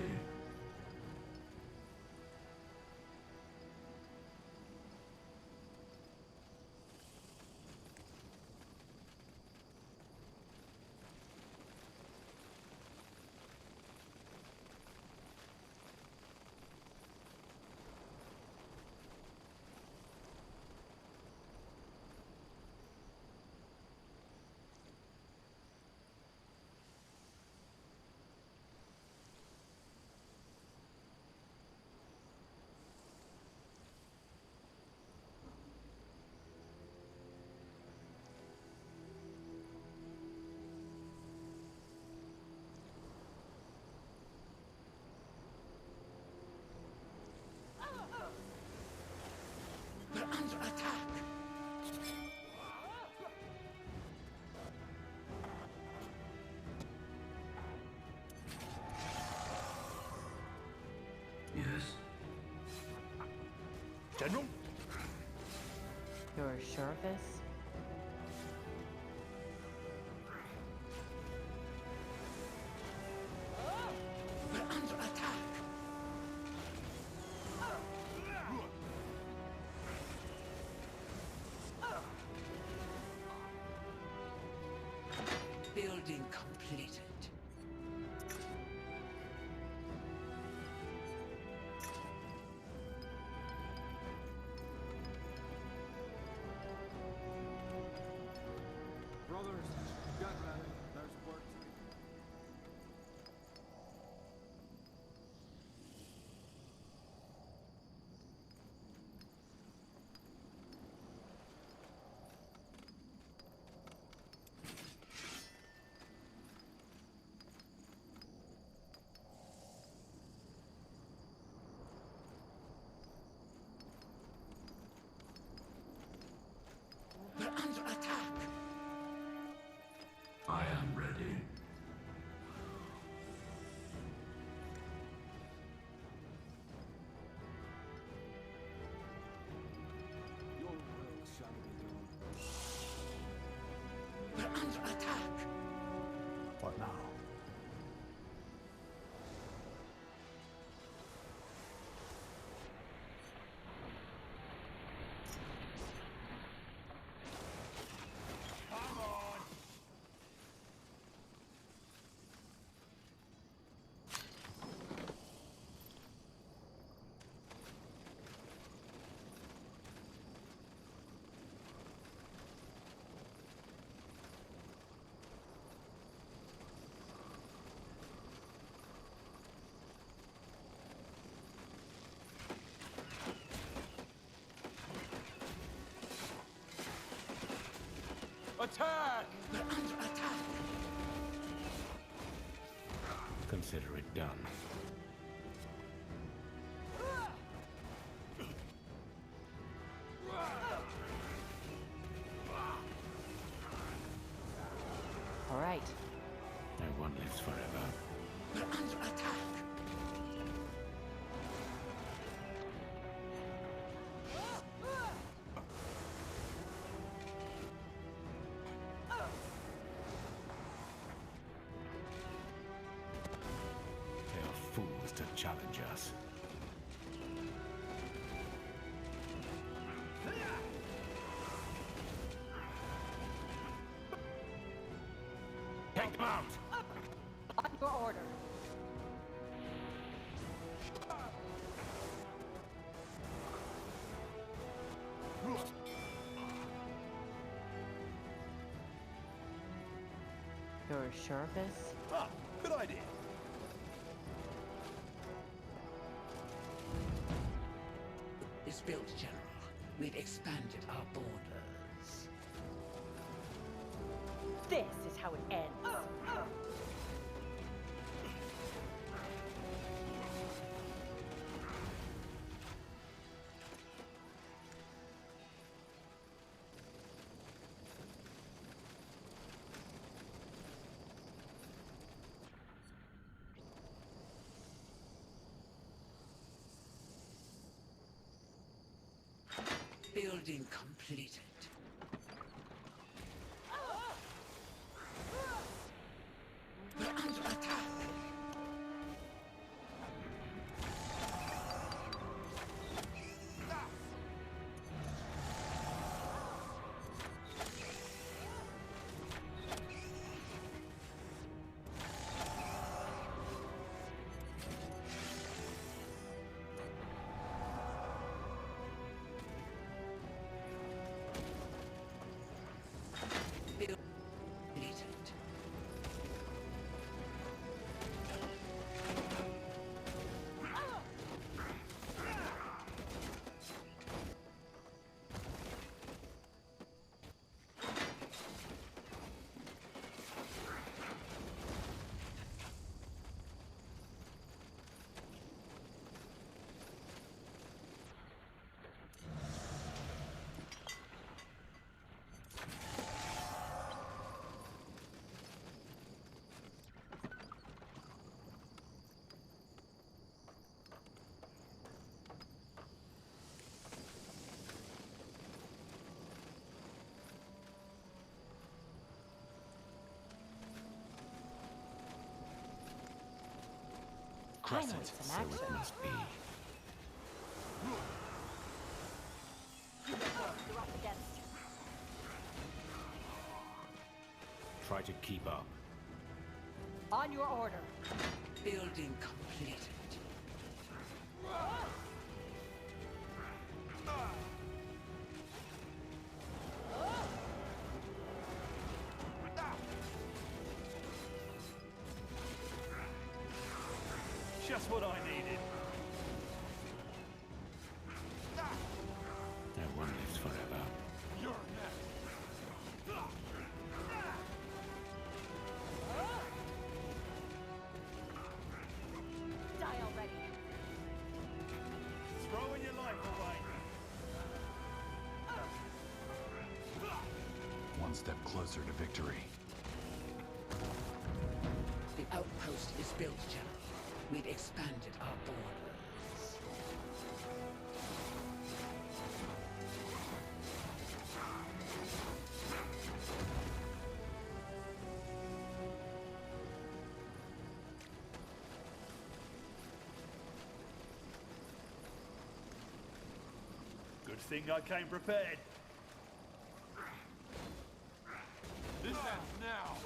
We're under attack. Yes. General? You're sure of this? Building completed. Brothers, get ready. There's work to be done. We're under attack. I am ready. Your will shall be done. We're under attack. What now? Come on! Attack! We're under attack. Consider it done. All right. No one lives forever. We're under attack. They are fools to challenge us. Take them out! On your order. You're sure of this? Ah, good idea. Is built, General. We've expanded our borders. This is how it ends. Building completed. We're under attack. Build completed. Crescent, so it must be. You're up against. try to keep up. On your order. Building completed. Just what I needed. That one lives forever. You're next. Die already. Throwing your life away. One step closer to victory. The outpost is built, General. We've expanded our borders. Good thing I came prepared. This ends now.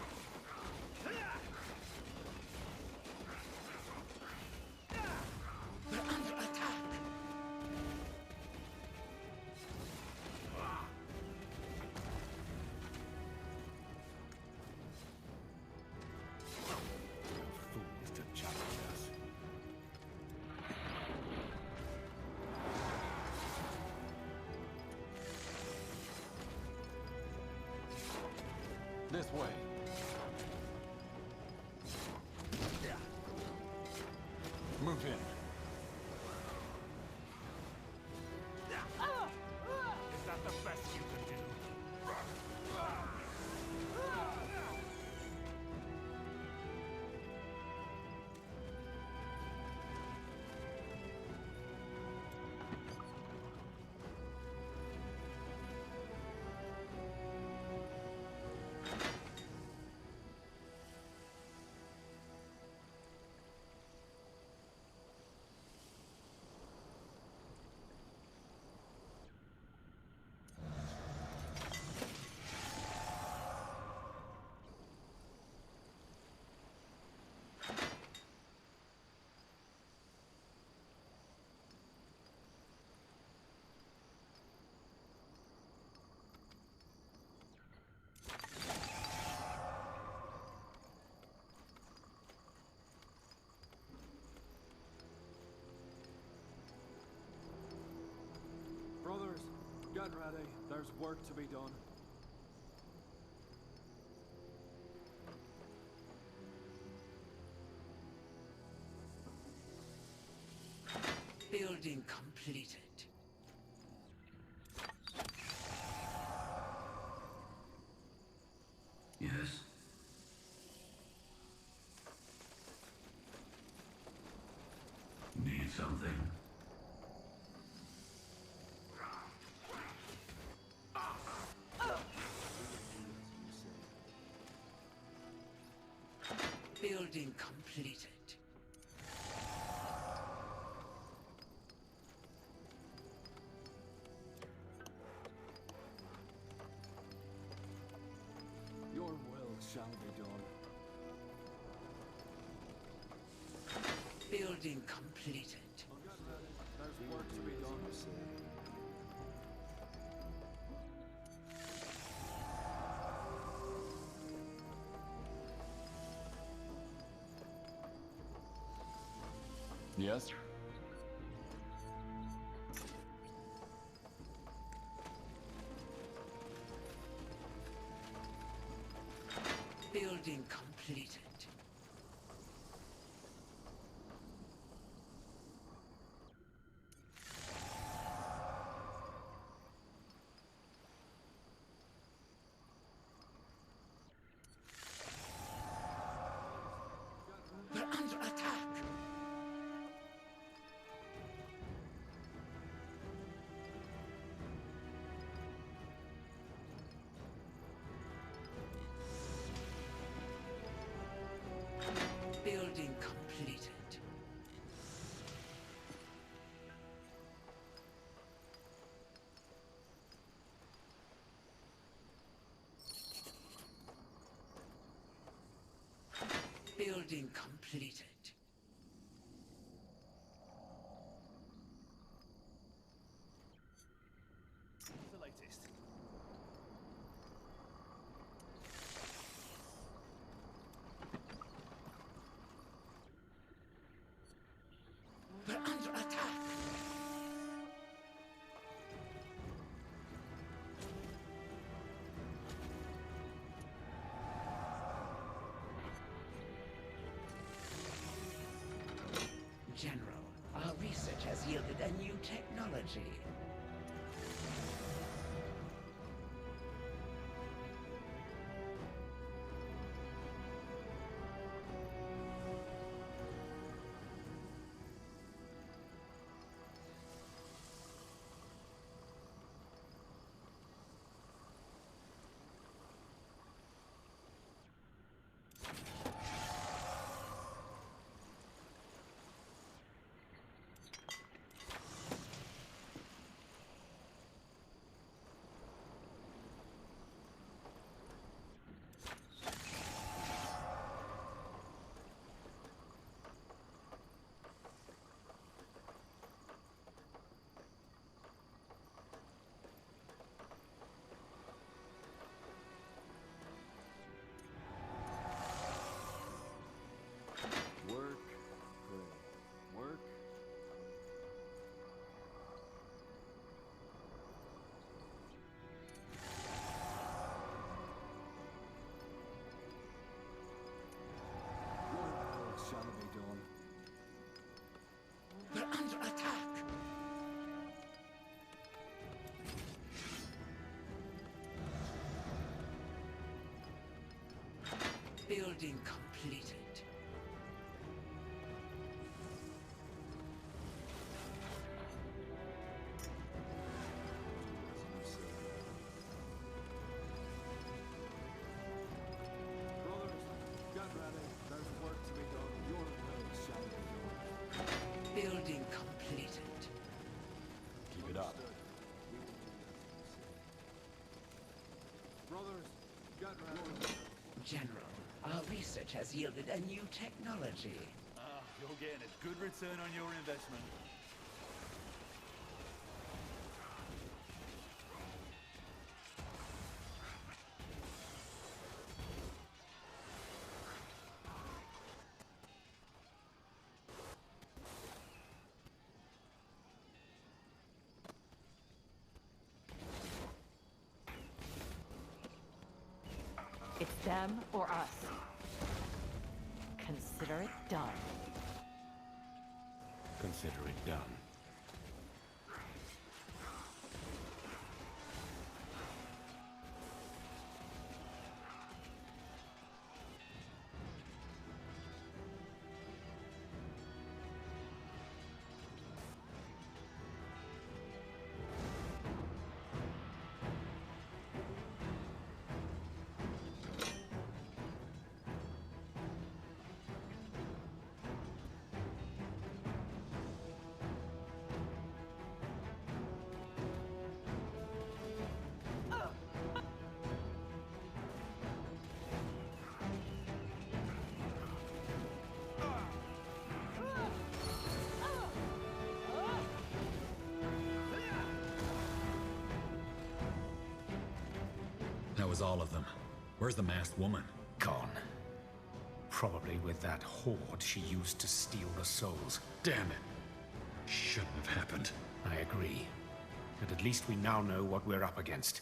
We're under attack. Fools to challenge us. This way. Move in. Is that the best you can do? Brothers, get ready. There's work to be done. Building completed. Yes. Need something? Building completed. Your will shall be done. Building completed. Get ready. There's work to be done. Yes? Building completed. We're under attack. Building completed. What's the latest? We're under attack. General, our research has yielded a new technology. Work, pray. Work. Your will shall be done. We're under attack. Building completed. Brothers, get ready. There's work to be done. Your will shall be done. Building completed. Keep it up. Brothers, get ready. General, our research has yielded a new technology. Ah, you're getting a good return on your investment. It's them or us. Consider it done. Consider it done. That was all of them. Where's the masked woman? Gone. Probably with that horde she used to steal the souls. Damn it. Shouldn't have happened. I agree. But at least we now know what we're up against.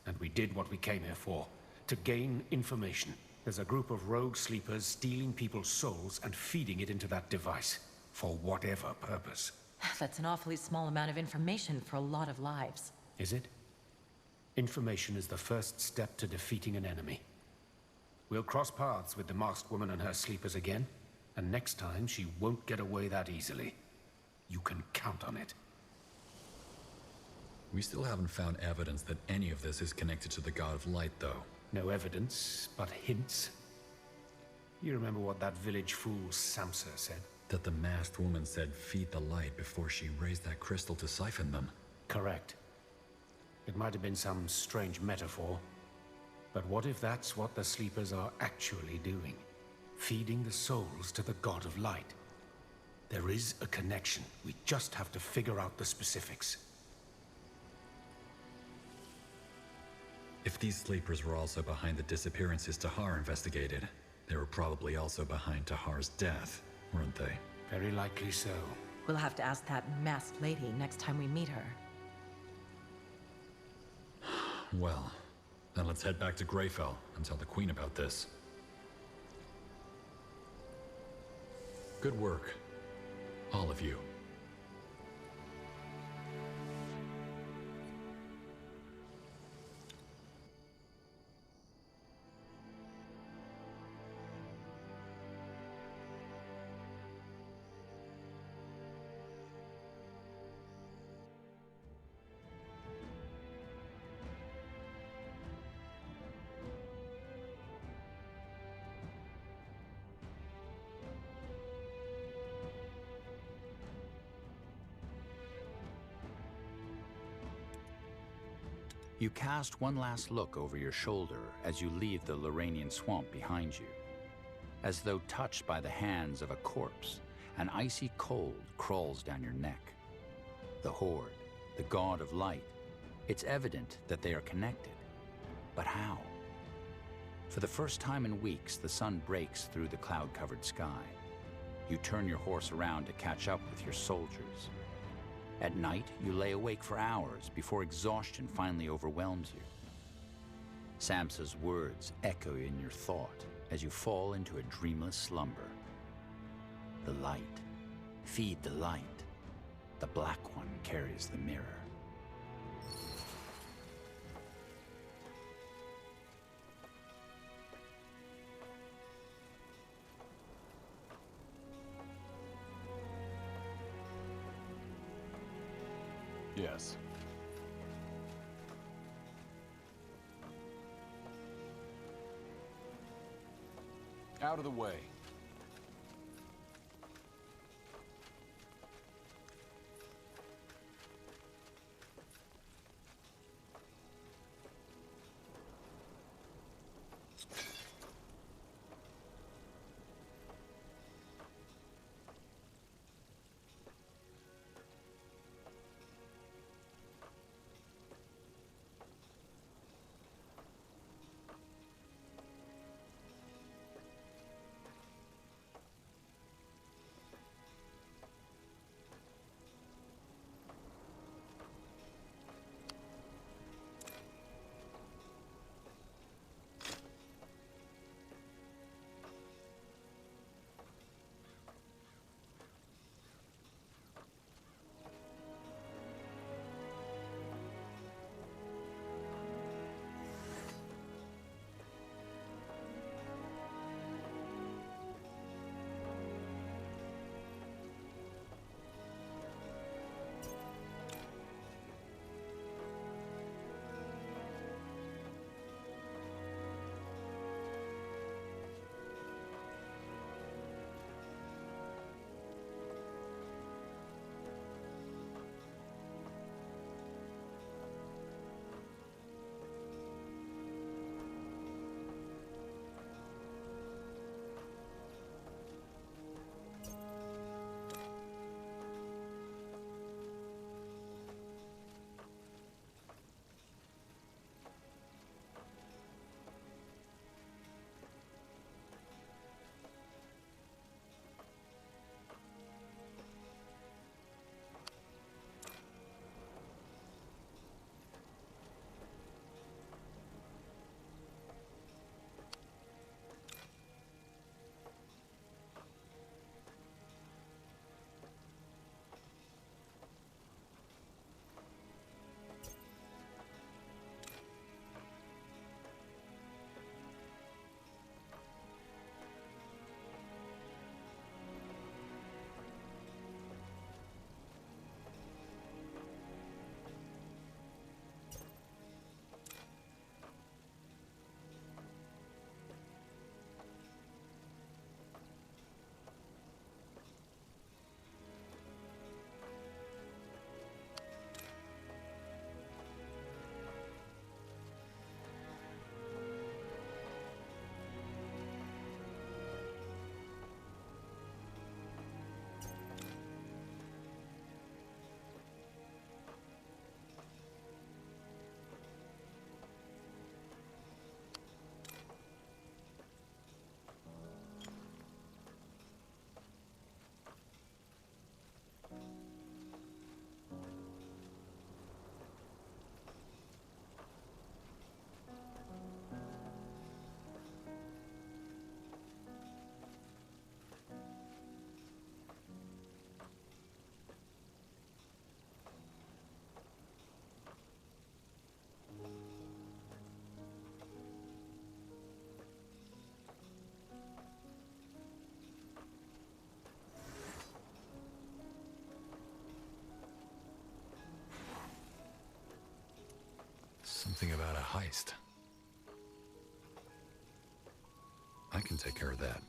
And we did what we came here for. To gain information. There's a group of rogue sleepers stealing people's souls and feeding it into that device. For whatever purpose. That's an awfully small amount of information for a lot of lives. Is it? Information is the first step to defeating an enemy. We'll cross paths with the masked woman and her sleepers again, and next time she won't get away that easily. You can count on it. We still haven't found evidence that any of this is connected to the God of Light, though. No evidence, but hints. You remember what that village fool Samsa said? That the masked woman said feed the light before she raised that crystal to siphon them. Correct. It might have been some strange metaphor. But what if that's what the sleepers are actually doing? feeding the souls to the God of Light. There is a connection. We just have to figure out the specifics. If these sleepers were also behind the disappearances Tahar investigated, they were probably also behind Tahar's death, weren't they? Very likely so. We'll have to ask that masked lady next time we meet her. Well, then let's head back to Greyfell and tell the Queen about this. Good work, all of you. You cast one last look over your shoulder as you leave the Loranian swamp behind you. As though touched by the hands of a corpse, an icy cold crawls down your neck. The Horde, the God of Light, it's evident that they are connected. But how? For the first time in weeks, the sun breaks through the cloud-covered sky. You turn your horse around to catch up with your soldiers. At night, you lay awake for hours before exhaustion finally overwhelms you. Samsa's words echo in your thought as you fall into a dreamless slumber. The light. Feed the light. The Black One carries the mirror. Yes. Out of the way. Something about a heist. I can take care of that.